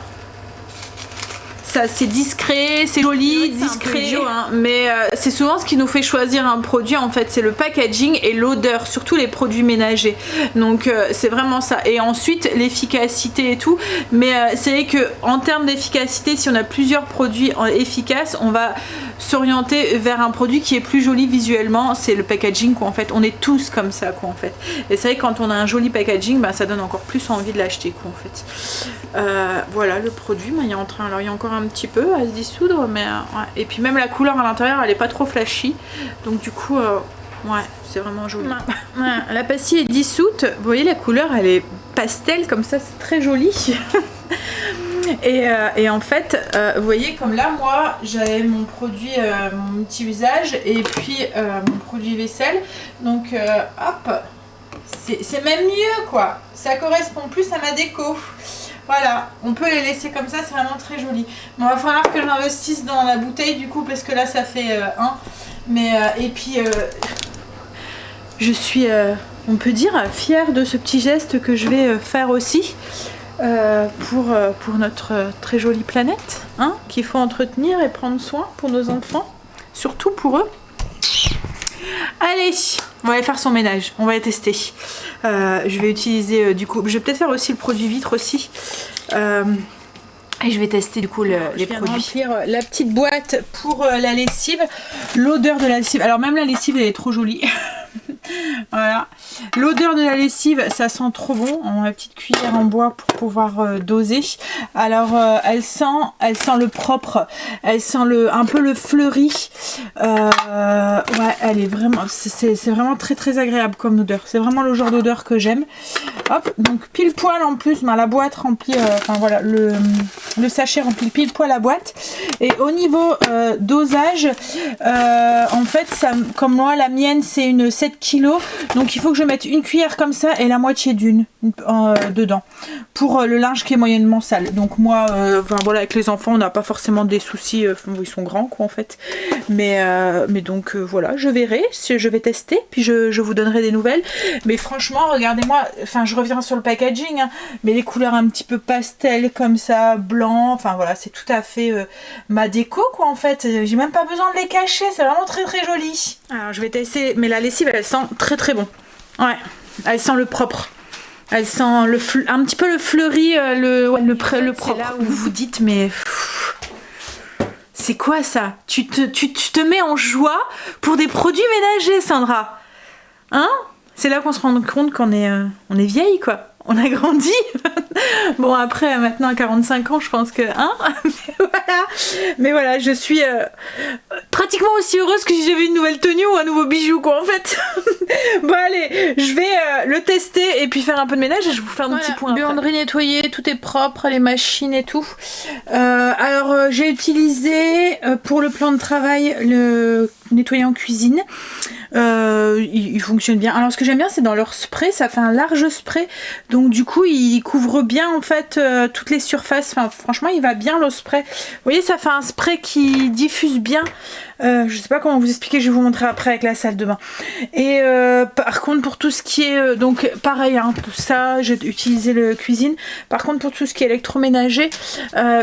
Ça c'est discret, c'est joli, discret, idiot, hein, mais c'est souvent ce qui nous fait choisir un produit en fait, c'est le packaging et l'odeur, surtout les produits ménagers. Donc c'est vraiment ça. Et ensuite l'efficacité et tout, mais c'est vrai que en termes d'efficacité, si on a plusieurs produits efficaces, on va s'orienter vers un produit qui est plus joli visuellement, c'est le packaging quoi en fait. On est tous comme ça quoi en fait. Et c'est vrai que quand on a un joli packaging, bah, ça donne encore plus envie de l'acheter quoi en fait. Voilà le produit, bah, il est en train, alors il y a encore un petit peu à se dissoudre, mais ouais. Et puis même la couleur à l'intérieur, elle est pas trop flashy, donc du coup, ouais, c'est vraiment joli. Ouais, la pastille est dissoute, vous voyez la couleur, elle est pastel comme ça, c'est très joli. Et en fait, vous voyez, comme là, moi, j'avais mon produit, mon multi-usage et puis mon produit vaisselle. Donc, hop, c'est même mieux, quoi. Ça correspond plus à ma déco. Voilà, on peut les laisser comme ça, c'est vraiment très joli. Mais il va falloir que j'investisse dans la bouteille, du coup, parce que là, ça fait 1. Mais, et puis, je suis, on peut dire, fière de ce petit geste que je vais faire aussi. Pour notre très jolie planète, hein, qu'il faut entretenir et prendre soin pour nos enfants, surtout pour eux. Allez, on va aller faire son ménage, on va les tester. Je vais utiliser du coup, je vais peut-être faire aussi le produit vitre aussi. Et je vais tester du coup les produits. Je viens de remplir la petite boîte pour la lessive. L'odeur de la lessive, alors même la lessive elle est trop jolie. Voilà, l'odeur de la lessive, ça sent trop bon. On a une petite cuillère en bois pour pouvoir doser. Alors elle sent le propre, elle sent un peu le fleuri. Ouais, elle est vraiment, c'est vraiment très très agréable comme odeur. C'est vraiment le genre d'odeur que j'aime. Hop, donc pile poil en plus, la boîte remplit, enfin voilà, le sachet remplit pile poil la boîte. Et au niveau dosage, en fait, ça, comme moi, la mienne c'est une 7 kg, donc il faut que je mette une cuillère comme ça et la moitié d'une dedans pour le linge qui est moyennement sale. Donc moi, enfin voilà, avec les enfants, on n'a pas forcément des soucis, ils sont grands quoi en fait. Mais donc voilà, je verrai, je vais tester, puis je vous donnerai des nouvelles. Mais franchement, regardez-moi, enfin je reviens sur le packaging, hein, mais les couleurs un petit peu pastel comme ça, blanc, enfin voilà, c'est tout à fait ma déco quoi en fait. J'ai même pas besoin de les cacher, c'est vraiment très très joli. Alors je vais tester, mais la lessive elle sent très très bon. Ouais, elle sent le propre. Elle sent un petit peu le fleuri, le propre. C'est là où vous vous dites mais c'est quoi ça? Tu te mets en joie pour des produits ménagers, Sandra. Hein? C'est là qu'on se rend compte qu'on est vieille quoi. On a grandi. Bon après maintenant à 45 ans je pense que hein. Mais voilà, je suis pratiquement aussi heureuse que si j'avais une nouvelle tenue ou un nouveau bijou quoi en fait. Bon allez, je vais le tester et puis faire un peu de ménage et je vous fais un petit point. Buanderie nettoyée, tout est propre, les machines et tout. Alors j'ai utilisé pour le plan de travail le nettoyant cuisine. Il fonctionne bien. Alors ce que j'aime bien c'est dans leur spray, ça fait un large spray, donc du coup il couvre bien en fait toutes les surfaces. Enfin franchement il va bien le spray. Vous voyez, ça fait un spray qui diffuse bien. Je sais pas comment vous expliquer, je vais vous montrer après avec la salle de bain. Et par contre pour tout ce qui est donc pareil hein, tout ça j'ai utilisé le cuisine. Par contre pour tout ce qui est électroménager,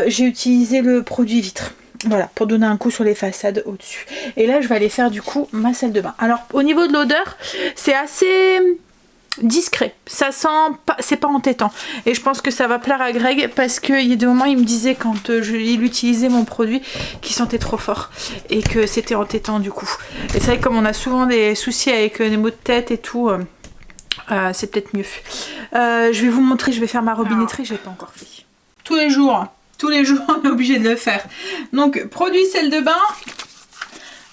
j'ai utilisé le produit vitre. Voilà, pour donner un coup sur les façades au-dessus. Et là, je vais aller faire du coup ma salle de bain. Alors, au niveau de l'odeur, c'est assez discret. Ça sent pas, c'est pas entêtant. Et je pense que ça va plaire à Greg parce qu'il y a des moments, il me disait quand il utilisait mon produit qu'il sentait trop fort et que c'était entêtant du coup. Et c'est vrai que comme on a souvent des soucis avec des maux de tête et tout, c'est peut-être mieux. Je vais vous montrer, je vais faire ma robinetterie, je l'ai pas encore fait. Tous les jours, on est obligé de le faire. Donc, produit sel de bain.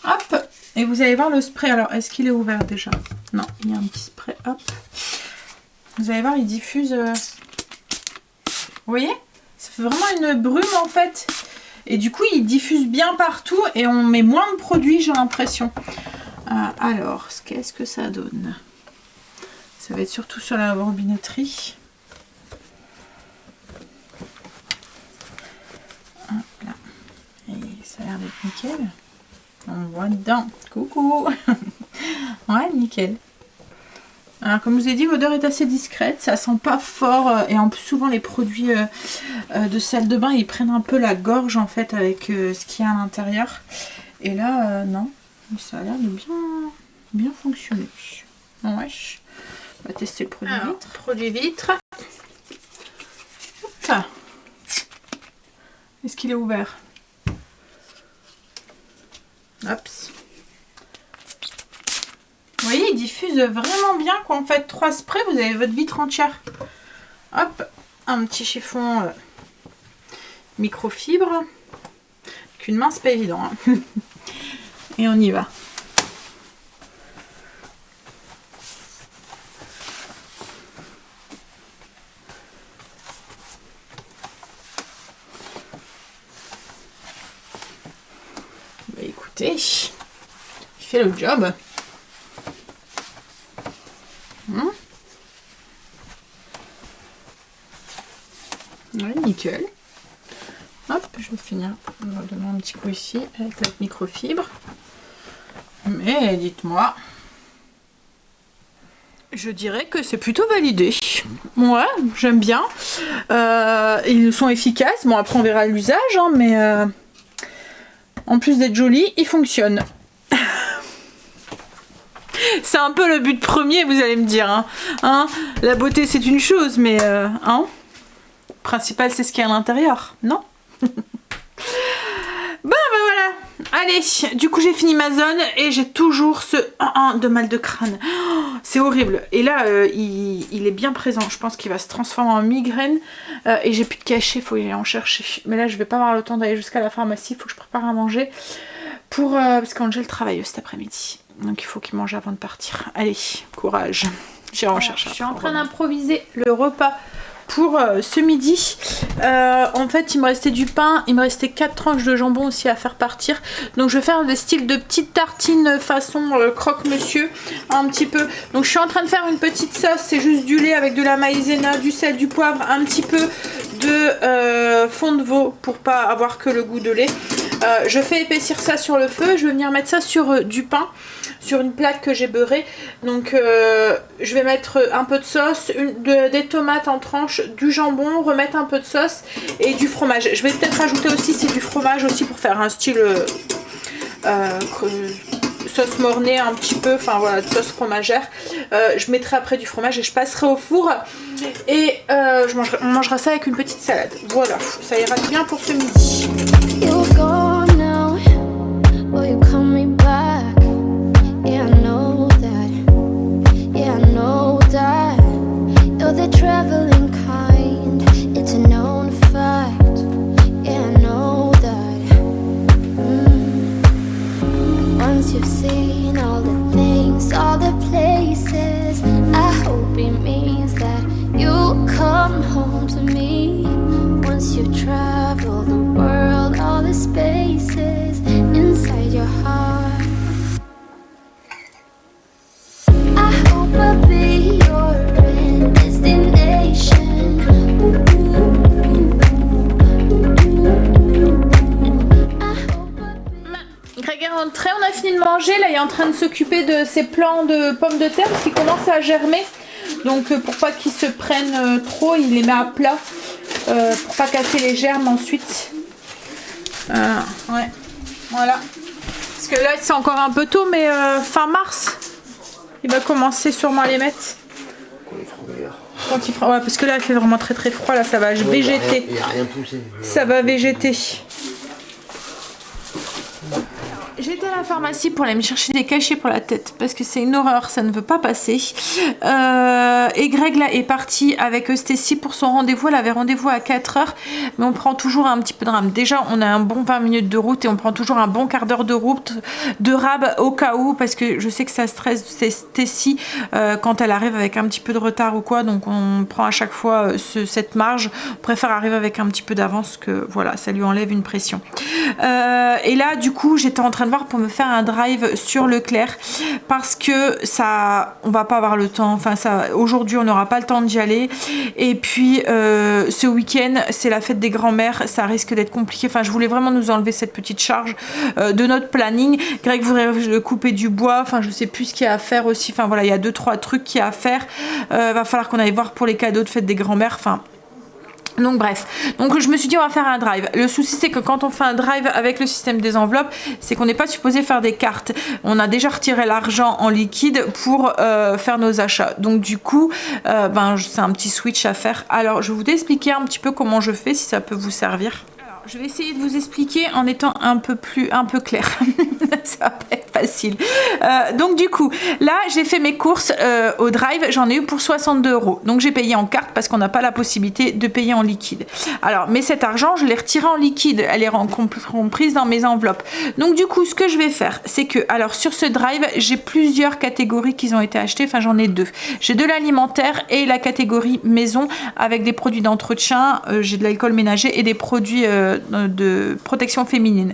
Hop. Et vous allez voir le spray. Alors, est-ce qu'il est ouvert déjà? Non, il y a un petit spray. Hop. Vous allez voir, il diffuse. Vous voyez? Ça fait vraiment une brume en fait. Et du coup, il diffuse bien partout. Et on met moins de produits, j'ai l'impression. Alors, qu'est-ce que ça donne? Ça va être surtout sur la robinetterie. Là. Et ça a l'air d'être nickel. On voit dedans. Coucou. Ouais, nickel. Alors comme je vous ai dit, l'odeur est assez discrète, ça sent pas fort et en plus souvent les produits de salle de bain ils prennent un peu la gorge en fait avec ce qu'il y a à l'intérieur. Et là non, ça a l'air de bien fonctionner. Ouais. On va tester le produit vitre. Produit vitre. Hop. Est-ce qu'il est ouvert? Hop. Vous voyez, il diffuse vraiment bien. Quand vous faites 3 sprays, vous avez votre vitre entière. Hop, un petit chiffon microfibre. Qu'une main, c'est pas évident. Hein. Et on y va. Bah, écoutez, il fait le job. Ouais, nickel. Hop, je vais finir en donnant un petit coup ici avec la microfibre. Mais dites-moi, je dirais que c'est plutôt validé. Ouais, j'aime bien. Ils sont efficaces. Bon, après on verra l'usage, hein, mais en plus d'être joli, ils fonctionnent. C'est un peu le but premier, vous allez me dire. Hein, la beauté, c'est une chose, mais hein, le principal, c'est ce qu'il y a à l'intérieur, non? Bon, ben voilà. Allez, du coup, j'ai fini ma zone et j'ai toujours ce de mal de crâne. Oh, c'est horrible. Et là, il est bien présent. Je pense qu'il va se transformer en migraine. Et j'ai plus de cachet, il faut y aller en chercher. Mais là, je vais pas avoir le temps d'aller jusqu'à la pharmacie. Il faut que je prépare à manger. Parce qu'Angel travaille cet après-midi. Donc, il faut qu'il mange avant de partir. Allez, courage. J'irai en chercher. Je suis en train d'improviser le repas pour ce midi. En fait, il me restait du pain, il me restait 4 tranches de jambon aussi à faire partir. Donc je vais faire des styles de petites tartines façon croque-monsieur, un petit peu. Donc je suis en train de faire une petite sauce, c'est juste du lait avec de la maïzena, du sel, du poivre, un petit peu de fond de veau pour pas avoir que le goût de lait. Je fais épaissir ça sur le feu, je vais venir mettre ça sur du pain, sur une plaque que j'ai beurrée. Donc je vais mettre un peu de sauce, des tomates en tranches, du jambon, remettre un peu de sauce et du fromage. Je vais peut-être rajouter aussi, c'est du fromage aussi pour faire un style sauce mornay un petit peu, enfin voilà, sauce fromagère. Je mettrai après du fromage et je passerai au four et on mangera ça avec une petite salade. Voilà, ça ira bien pour ce midi. You're gone now. Will you call me back? Yeah, I know that. Yeah, I know that. You're the traveling kind. It's a known fact. Yeah, I know that. Once you've seen all the things, all the places, I hope it means that you'll come home to me. Once you've traveled the world, all the spaces inside your heart, I hope I'll be your end destination. Greg est rentré, on a fini de manger, là il est en train de s'occuper de ses plants de pommes de terre qui commencent à germer. Donc pour pas qu'ils se prennent trop, il les met à plat pour pas casser les germes ensuite. Ouais, voilà. Parce que là c'est encore un peu tôt, mais fin mars, il va commencer sûrement à les mettre. Quand il fera, ouais, parce que là il fait vraiment très très froid, là ça va végéter. Il y a rien poussé. Ça va végéter. J'étais à la pharmacie pour aller me chercher des cachets pour la tête parce que c'est une horreur, ça ne veut pas passer. Et Greg là est parti avec Stacy pour son rendez-vous. Elle avait rendez-vous à 4h, mais on prend toujours un petit peu de rame. Déjà, on a un bon 20 minutes de route et on prend toujours un bon quart d'heure de route de rab au cas où, parce que je sais que ça stresse Stacy quand elle arrive avec un petit peu de retard ou quoi. Donc on prend à chaque fois cette marge. On préfère arriver avec un petit peu d'avance, que voilà, ça lui enlève une pression. Et là, du coup, j'étais en train de voir pour me faire un drive sur Leclerc parce que ça, on va pas avoir le temps. Enfin, ça, aujourd'hui, on n'aura pas le temps d'y aller. Et puis, ce week-end, c'est la fête des grands-mères. Ça risque d'être compliqué. Enfin, je voulais vraiment nous enlever cette petite charge de notre planning. Greg voudrait couper du bois. Enfin, je sais plus ce qu'il y a à faire aussi. Enfin, voilà, il y a 2-3 trucs qu'il y a à faire. Va falloir qu'on aille voir pour les cadeaux de fête des grands-mères. Enfin, donc bref, donc je me suis dit on va faire un drive. Le souci c'est que quand on fait un drive avec le système des enveloppes, c'est qu'on n'est pas supposé faire des cartes. On a déjà retiré l'argent en liquide pour faire nos achats. Donc du coup, c'est un petit switch à faire. Alors je vais vous expliquer un petit peu comment je fais, si ça peut vous servir. je vais essayer de vous expliquer en étant un peu clair. Ça va pas être facile. Donc du coup, là, j'ai fait mes courses au Drive. J'en ai eu pour 62 €. Donc j'ai payé en carte parce qu'on n'a pas la possibilité de payer en liquide. Alors, mais cet argent, je l'ai retiré en liquide. Elle est comprise dans mes enveloppes. Donc du coup, ce que je vais faire, c'est que, alors sur ce Drive, j'ai plusieurs catégories qui ont été achetées. Enfin, j'en ai deux. J'ai de l'alimentaire et la catégorie maison avec des produits d'entretien. J'ai de l'alcool ménager et des produits de protection féminine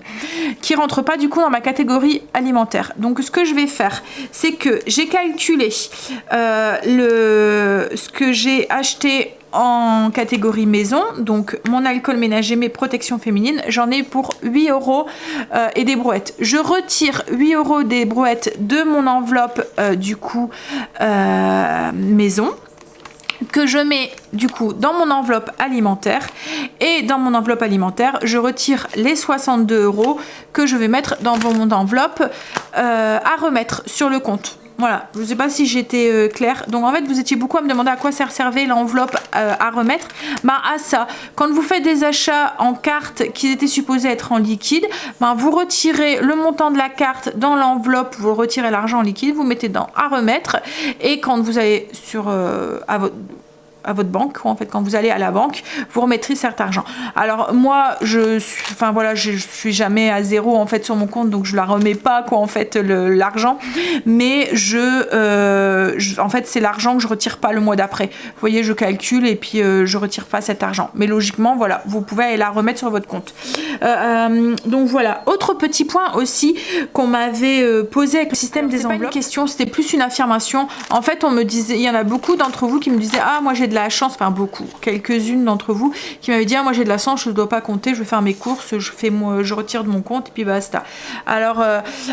qui rentrent pas du coup dans ma catégorie alimentaire. Donc ce que je vais faire, c'est que j'ai calculé ce que j'ai acheté en catégorie maison, donc mon alcool ménager, mes protections féminines, j'en ai pour 8 € et des brouettes. Je retire 8 € des brouettes de mon enveloppe du coup maison, que je mets du coup dans mon enveloppe alimentaire, et dans mon enveloppe alimentaire je retire les 62 € que je vais mettre dans mon enveloppe à remettre sur le compte. Voilà, je ne sais pas si j'étais claire. Donc en fait, vous étiez beaucoup à me demander à quoi ça servait l'enveloppe à remettre. Ben à ça, quand vous faites des achats en carte qui étaient supposés être en liquide, ben vous retirez le montant de la carte dans l'enveloppe, vous retirez l'argent en liquide, vous mettez dans à remettre, et quand vous allez sur à votre banque, en fait, quand vous allez à la banque, vous remettrez cet argent. Alors moi, je suis jamais à zéro en fait sur mon compte, donc je la remets pas quoi en fait l'argent, mais en fait c'est l'argent que je retire pas le mois d'après. Vous voyez, je calcule et puis je retire pas cet argent. Mais logiquement, voilà, vous pouvez aller la remettre sur votre compte. Donc voilà. Autre petit point aussi qu'on m'avait posé avec le système des enveloppes. Pas une question, c'était plus une affirmation. En fait, on me disait, il y en a beaucoup d'entre vous qui me disaient, ah moi j'ai de la chance, enfin beaucoup, quelques-unes d'entre vous qui m'avaient dit, ah moi j'ai de la chance, je ne dois pas compter, je vais faire mes courses, je retire de mon compte et puis basta. Alors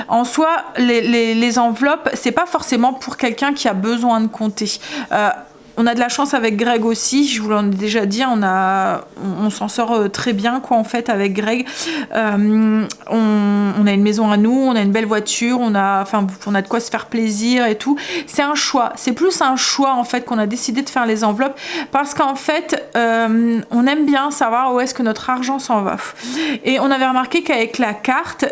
en soi, les enveloppes, c'est pas forcément pour quelqu'un qui a besoin de compter. On a de la chance avec Greg aussi, je vous l'en ai déjà dit, on s'en sort très bien quoi en fait avec Greg. On a une maison à nous, on a une belle voiture, on a de quoi se faire plaisir et tout. C'est un choix, c'est plus un choix en fait qu'on a décidé de faire les enveloppes, parce qu'en fait on aime bien savoir où est-ce que notre argent s'en va. Et on avait remarqué qu'avec la carte,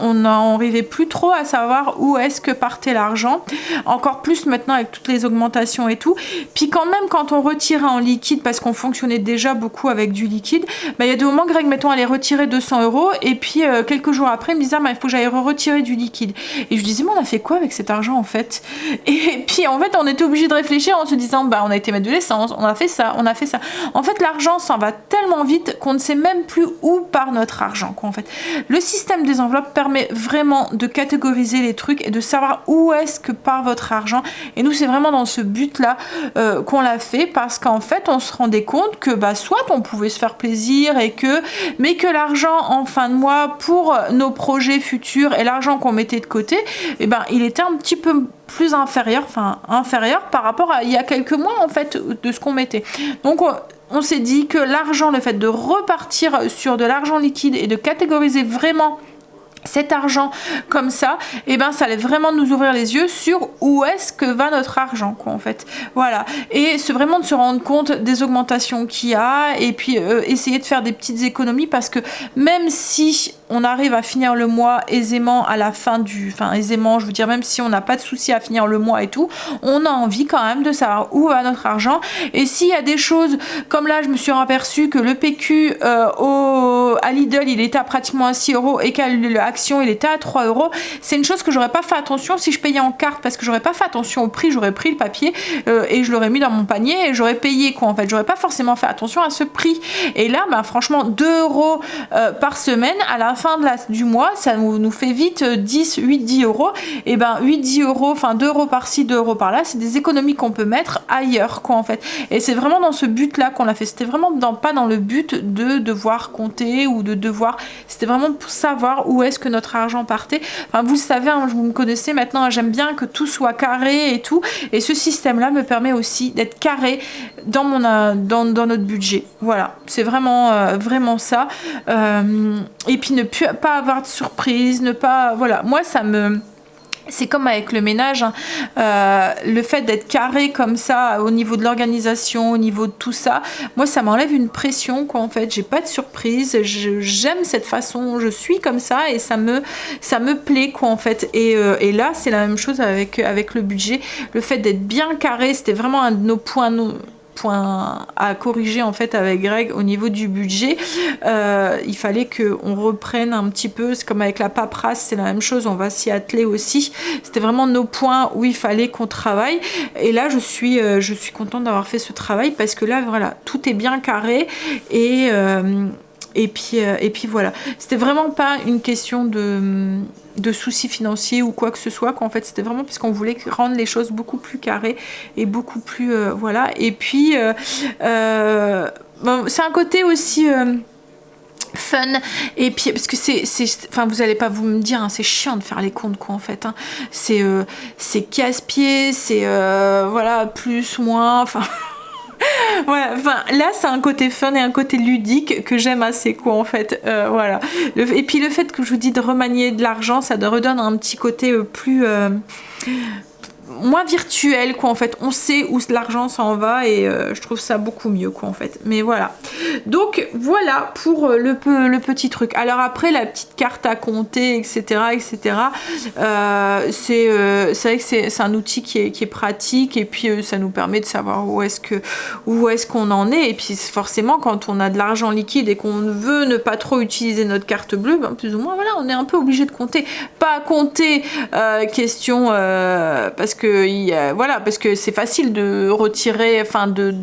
on n'arrivait plus trop à savoir où est-ce que partait l'argent, encore plus maintenant avec toutes les augmentations et tout. Puis quand même, quand on retirait en liquide, parce qu'on fonctionnait déjà beaucoup avec du liquide, il y a des moments, Greg, mettons, allait retirer 200 €, et puis quelques jours après, il me disait, il faut que j'aille retirer du liquide. Et je disais, mais on a fait quoi avec cet argent en fait? Et puis en fait, on était obligé de réfléchir en se disant, on a été mettre de l'essence, on a fait ça, on a fait ça. En fait, l'argent s'en va tellement vite qu'on ne sait même plus où part notre argent, quoi, en fait. Le système des enveloppes permet vraiment de catégoriser les trucs et de savoir où est-ce que part votre argent. Et nous, c'est vraiment dans ce but-là qu'on l'a fait, parce qu'en fait on se rendait compte que soit on pouvait se faire plaisir mais que l'argent en fin de mois pour nos projets futurs et l'argent qu'on mettait de côté, il était un petit peu plus inférieur par rapport à il y a quelques mois en fait de ce qu'on mettait. Donc on s'est dit que l'argent, le fait de repartir sur de l'argent liquide et de catégoriser vraiment cet argent comme ça, ça allait vraiment nous ouvrir les yeux sur où est-ce que va notre argent quoi en fait. Voilà, et c'est vraiment de se rendre compte des augmentations qu'il y a, et puis essayer de faire des petites économies, parce que même si on arrive à finir le mois aisément à la fin aisément, je veux dire, même si on n'a pas de souci à finir le mois et tout, on a envie quand même de savoir où va notre argent. Et s'il y a des choses, comme là je me suis aperçue que le PQ à Lidl il était à pratiquement à 6 € et qu'à l'action il était à 3 €, c'est une chose que j'aurais pas fait attention si je payais en carte, parce que j'aurais pas fait attention au prix, j'aurais pris le papier et je l'aurais mis dans mon panier et j'aurais payé quoi en fait, j'aurais pas forcément fait attention à ce prix. Et là franchement 2 € par semaine à la fin du mois, ça nous fait vite 10 €. Et 8-10 €, 2 € par-ci, 2 € par-là, c'est des économies qu'on peut mettre ailleurs quoi en fait. Et c'est vraiment dans ce but là qu'on l'a fait, c'était vraiment pas dans le but de devoir compter ou de devoir, c'était vraiment pour savoir où est-ce que notre argent partait. Vous le savez, vous me connaissez maintenant, j'aime bien que tout soit carré et tout, et ce système là me permet aussi d'être carré dans notre budget. Voilà, c'est vraiment ça. Et puis ne pas avoir de surprise, moi C'est comme avec le ménage, hein. Le fait d'être carré comme ça au niveau de l'organisation, au niveau de tout ça, moi ça m'enlève une pression quoi en fait, j'ai pas de surprise, j'aime cette façon, je suis comme ça et ça me plaît quoi en fait. Et là c'est la même chose avec le budget, le fait d'être bien carré, c'était vraiment un de nos points à corriger en fait avec Greg au niveau du budget. Il fallait qu'on reprenne un petit peu, c'est comme avec la paperasse, c'est la même chose, on va s'y atteler aussi. C'était vraiment nos points où il fallait qu'on travaille et là je suis contente d'avoir fait ce travail parce que là voilà, tout est bien carré et puis voilà, c'était vraiment pas une question de soucis financiers ou quoi que ce soit qu'en fait c'était vraiment parce qu'on voulait rendre les choses beaucoup plus carrées et beaucoup plus voilà. Et puis bon, c'est un côté aussi fun et puis parce que enfin vous allez pas vous me dire hein, c'est chiant de faire les comptes quoi en fait hein. C'est casse-pied, c'est voilà, plus moins, enfin voilà, enfin là c'est un côté fun et un côté ludique que j'aime assez quoi en fait, voilà. Et puis le fait que je vous dis de remanier de l'argent, ça redonne un petit côté plus moins virtuel quoi en fait, on sait où l'argent s'en va et je trouve ça beaucoup mieux quoi en fait. Mais voilà, donc voilà pour le petit truc. Alors après la petite carte à compter etc c'est vrai que c'est un outil qui est pratique et puis ça nous permet de savoir où est-ce qu'on en est. Et puis forcément quand on a de l'argent liquide et qu'on veut ne pas trop utiliser notre carte bleue, ben, plus ou moins voilà, on est un peu obligé de compter, pas compter question parce que voilà, parce que c'est facile de retirer, enfin de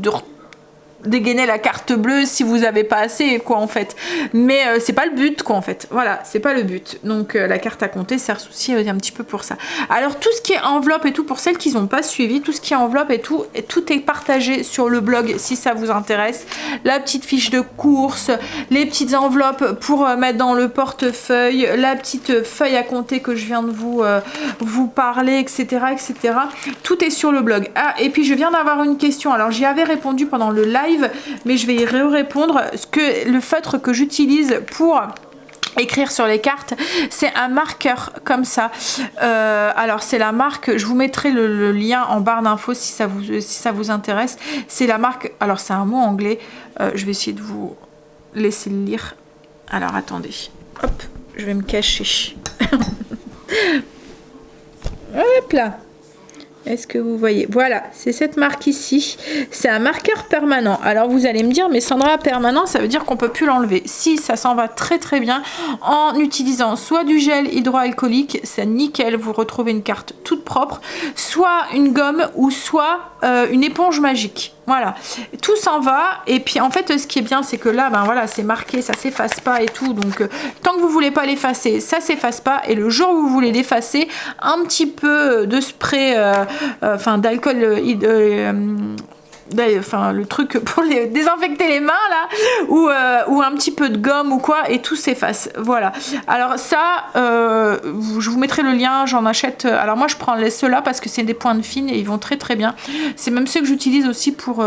dégainer la carte bleue si vous avez pas assez quoi en fait, mais c'est pas le but quoi en fait, voilà, c'est pas le but. Donc la carte à compter sert aussi un petit peu pour ça. Alors tout ce qui est enveloppe et tout, pour celles qui n'ont pas suivi, tout ce qui est enveloppe et tout est partagé sur le blog si ça vous intéresse. La petite fiche de course, les petites enveloppes pour mettre dans le portefeuille, la petite feuille à compter que je viens de vous parler, etc. Tout est sur le blog. Ah, et puis je viens d'avoir une question, alors j'y avais répondu pendant le live, mais je vais y répondre. Le feutre que j'utilise pour écrire sur les cartes, c'est un marqueur comme ça. Alors c'est la marque, je vous mettrai le lien en barre d'infos si ça vous intéresse. C'est la marque, alors c'est un mot anglais, je vais essayer de vous laisser le lire. Alors attendez, hop, je vais me cacher. Hop là. Est-ce que vous voyez? Voilà, c'est cette marque ici. C'est un marqueur permanent. Alors vous allez me dire, mais Sandra, permanent, ça veut dire qu'on peut plus l'enlever. Si, ça s'en va très très bien en utilisant soit du gel hydroalcoolique, c'est nickel, vous retrouvez une carte toute propre, soit une gomme ou soit une éponge magique. Voilà, tout s'en va. Et puis en fait ce qui est bien c'est que là ben voilà, c'est marqué, ça s'efface pas et tout, donc tant que vous voulez pas l'effacer, ça s'efface pas, et le jour où vous voulez l'effacer, un petit peu de spray enfin d'alcool enfin le truc pour désinfecter les mains là, ou un petit peu de gomme ou quoi, et tout s'efface. Voilà, alors ça je vous mettrai le lien, j'en achète, alors moi je prends ceux-là parce que c'est des points de fine et ils vont très très bien. C'est même ceux que j'utilise aussi pour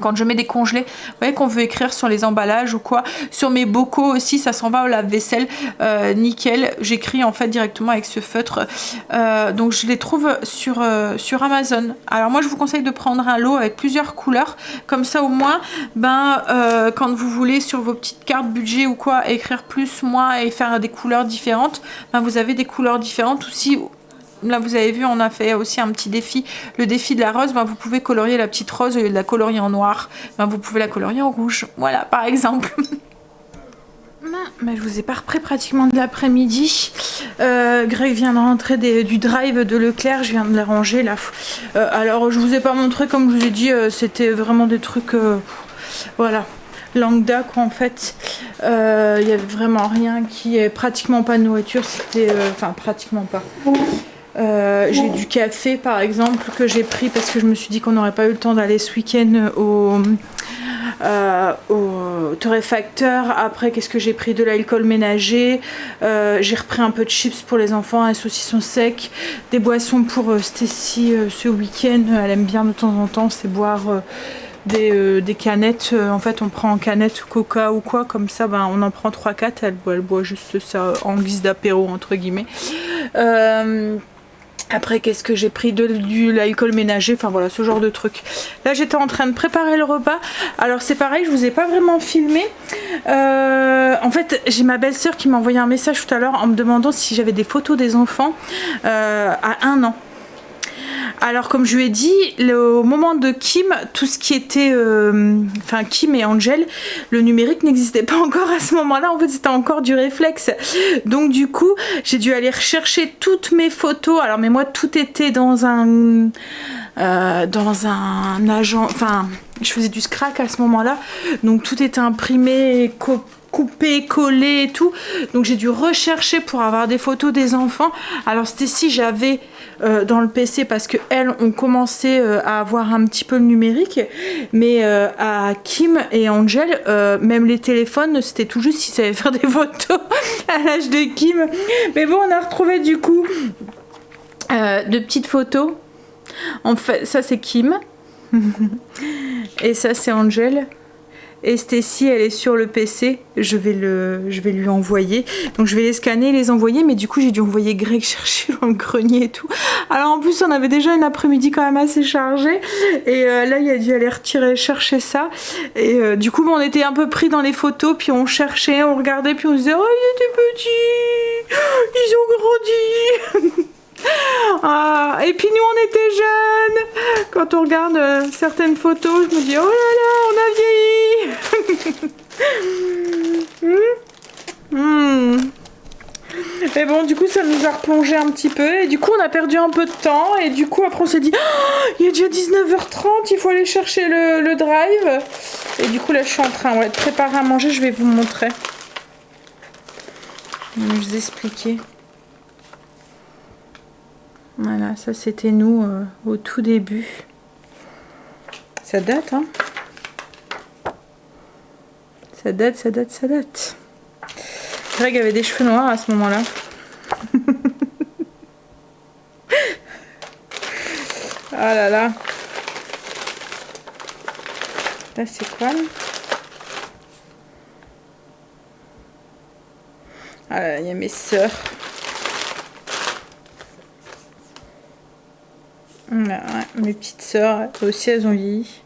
quand je mets des congelés, vous voyez, qu'on veut écrire sur les emballages ou quoi, sur mes bocaux aussi, ça s'en va au lave-vaisselle, nickel. J'écris en fait directement avec ce feutre, donc je les trouve sur Amazon. Alors moi je vous conseille de prendre un lot avec plusieurs couleurs, comme ça au moins quand vous voulez sur vos petites cartes budget ou quoi écrire plus, moins et faire des couleurs différentes, vous avez des couleurs différentes aussi. Là vous avez vu, on a fait aussi un petit défi, le défi de la rose. Vous pouvez colorier la petite rose, au lieu de la colorier en noir, vous pouvez la colorier en rouge, voilà par exemple. Mais je vous ai pas repris pratiquement de l'après-midi. Greg vient de rentrer du drive de Leclerc, je viens de les ranger là. Alors je vous ai pas montré, comme je vous ai dit, c'était vraiment des trucs voilà, lambda quoi en fait. Il y avait vraiment rien qui est pratiquement pas de nourriture, c'était enfin pratiquement pas. J'ai du café par exemple que j'ai pris parce que je me suis dit qu'on n'aurait pas eu le temps d'aller ce week-end au torréfacteur. Après, qu'est-ce que j'ai pris? De l'alcool ménager, j'ai repris un peu de chips pour les enfants, un saucisson sec, des boissons pour Stacy ce week-end. Elle aime bien de temps en temps, c'est boire des canettes. En fait, on prend en canette Coca ou quoi, comme ça, ben, on en prend 3-4. Elle boit juste ça en guise d'apéro, entre guillemets. Après, qu'est-ce que j'ai pris? De l'alcool ménager, enfin voilà, ce genre de truc. Là, j'étais en train de préparer le repas. Alors, c'est pareil, je vous ai pas vraiment filmé. En fait, j'ai ma belle-sœur qui m'a envoyé un message tout à l'heure en me demandant si j'avais des photos des enfants à 1 an. Alors comme je lui ai dit, au moment de Kim, tout ce qui était, enfin Kim et Angel, le numérique n'existait pas encore à ce moment-là. En fait, c'était encore du réflexe. Donc du coup, j'ai dû aller rechercher toutes mes photos. Alors mais moi, tout était dans un agent. Enfin, je faisais du scratch à ce moment-là. Donc tout était imprimé, coupé, collé et tout. Donc j'ai dû rechercher pour avoir des photos des enfants. Alors c'était si j'avais dans le PC parce que elles ont commencé à avoir un petit peu le numérique, mais à Kim et Angel, même les téléphones, c'était tout juste s'ils savaient faire des photos à l'âge de Kim. Mais bon, on a retrouvé du coup de petites photos. En fait, ça c'est Kim et ça c'est Angel. Et Stacy, elle est sur le PC, je vais lui envoyer. Donc je vais les scanner et les envoyer, mais du coup j'ai dû envoyer Greg chercher dans le grenier et tout. Alors en plus on avait déjà une après-midi quand même assez chargée. Et là il a dû aller chercher ça. Et du coup on était un peu pris dans les photos, puis on cherchait, on regardait, puis on se disait « Oh ils étaient petits, ils ont grandi !» Ah, et puis nous on était jeunes. Quand on regarde certaines photos, je me dis oh là là, on a vieilli. Mais bon, du coup ça nous a replongé un petit peu et du coup on a perdu un peu de temps et du coup après on s'est dit oh, il est déjà 19h30, il faut aller chercher le drive. Et du coup là je suis en train de préparer à manger, je vais vous montrer. Je vais vous expliquer. Voilà, ça c'était nous au tout début. Ça date, hein? Ça date. Greg avait des cheveux noirs à ce moment-là. Ah là là. Là c'est quoi là? Ah là, il y a mes sœurs. Ouais, mes petites sœurs aussi elles ont vieilli.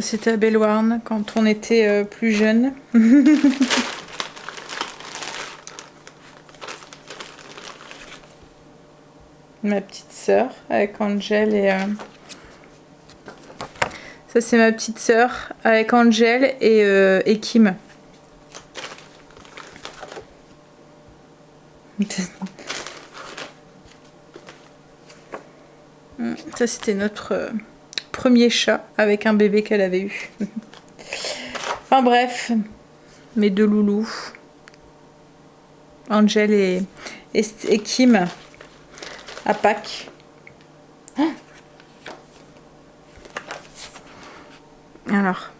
C'était à Belwarn quand on était plus jeunes. Ma petite sœur avec Angel et ça c'est ma petite sœur avec Angel et Kim. Ça c'était notre premier chat avec un bébé qu'elle avait eu. Enfin bref, mes deux loulous, Angel et Kim à Pâques. Alors,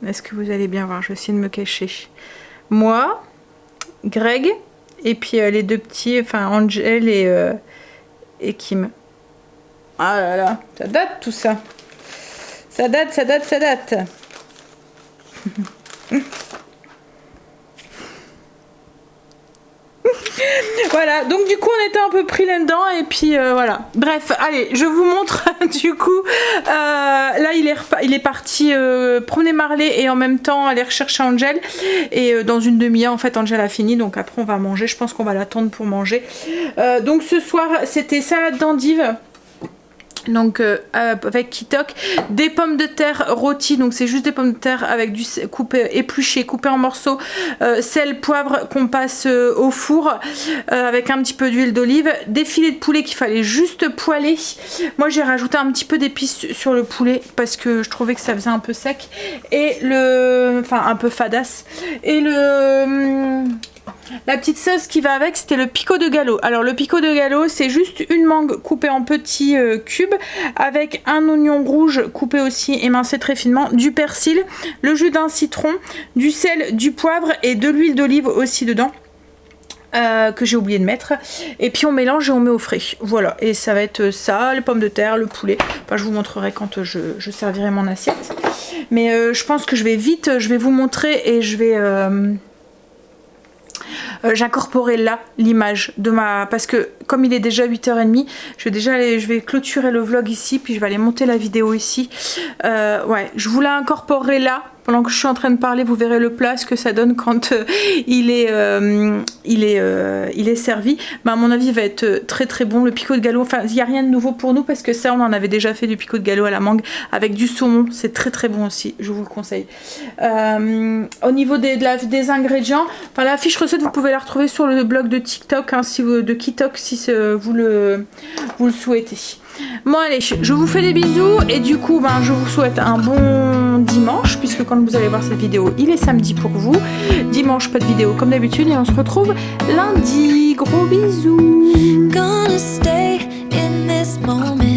est-ce que vous allez bien voir? Je vais essayer de me cacher. Moi, Greg et puis les deux petits, enfin Angel et Kim. Ah là là, ça date tout ça. Ça date. Voilà, donc du coup on était un peu pris là-dedans et puis voilà. Bref, allez, je vous montre du coup. Là il est parti promener Marley et en même temps aller rechercher Angel. Et dans une demi-heure en fait Angel a fini, donc après on va manger. Je pense qu'on va l'attendre pour manger. Donc ce soir c'était salade d'endive. Donc avec Kitok, des pommes de terre rôties, donc c'est juste des pommes de terre avec du coupé, épluché, coupé en morceaux, sel, poivre qu'on passe au four avec un petit peu d'huile d'olive, des filets de poulet qu'il fallait juste poêler. Moi j'ai rajouté un petit peu d'épices sur le poulet parce que je trouvais que ça faisait un peu sec et enfin un peu fadasse. Et la petite sauce qui va avec, c'était le pico de gallo. Alors le pico de gallo, c'est juste une mangue coupée en petits cubes avec un oignon rouge coupé aussi émincé très finement, du persil, le jus d'un citron, du sel, du poivre et de l'huile d'olive aussi dedans. que j'ai oublié de mettre. Et puis on mélange et on met au frais. Voilà, et ça va être ça, les pommes de terre, le poulet. Enfin, je vous montrerai quand je servirai mon assiette. Mais je pense que je vais vite, je vais vous montrer et je vais... j'incorporerai là l'image de ma... Parce que comme il est déjà 8h30, je vais clôturer le vlog ici, puis je vais aller monter la vidéo ici. Ouais, je vous l'incorporerai là. Pendant que je suis en train de parler, vous verrez le plat, ce que ça donne quand il est servi. Mais à mon avis, il va être très très bon. Le picot de galop, enfin, il n'y a rien de nouveau pour nous parce que ça, on en avait déjà fait du picot de galop à la mangue avec du saumon. C'est très très bon aussi, je vous le conseille. Au niveau des ingrédients, enfin, la fiche recette, vous pouvez la retrouver sur le blog de TikTok, hein, de Kitok, si vous le souhaitez. Bon allez, je vous fais des bisous et du coup je vous souhaite un bon dimanche puisque quand vous allez voir cette vidéo il est samedi pour vous. Dimanche pas de vidéo comme d'habitude et on se retrouve lundi. Gros bisous. Gonna stay in this moment.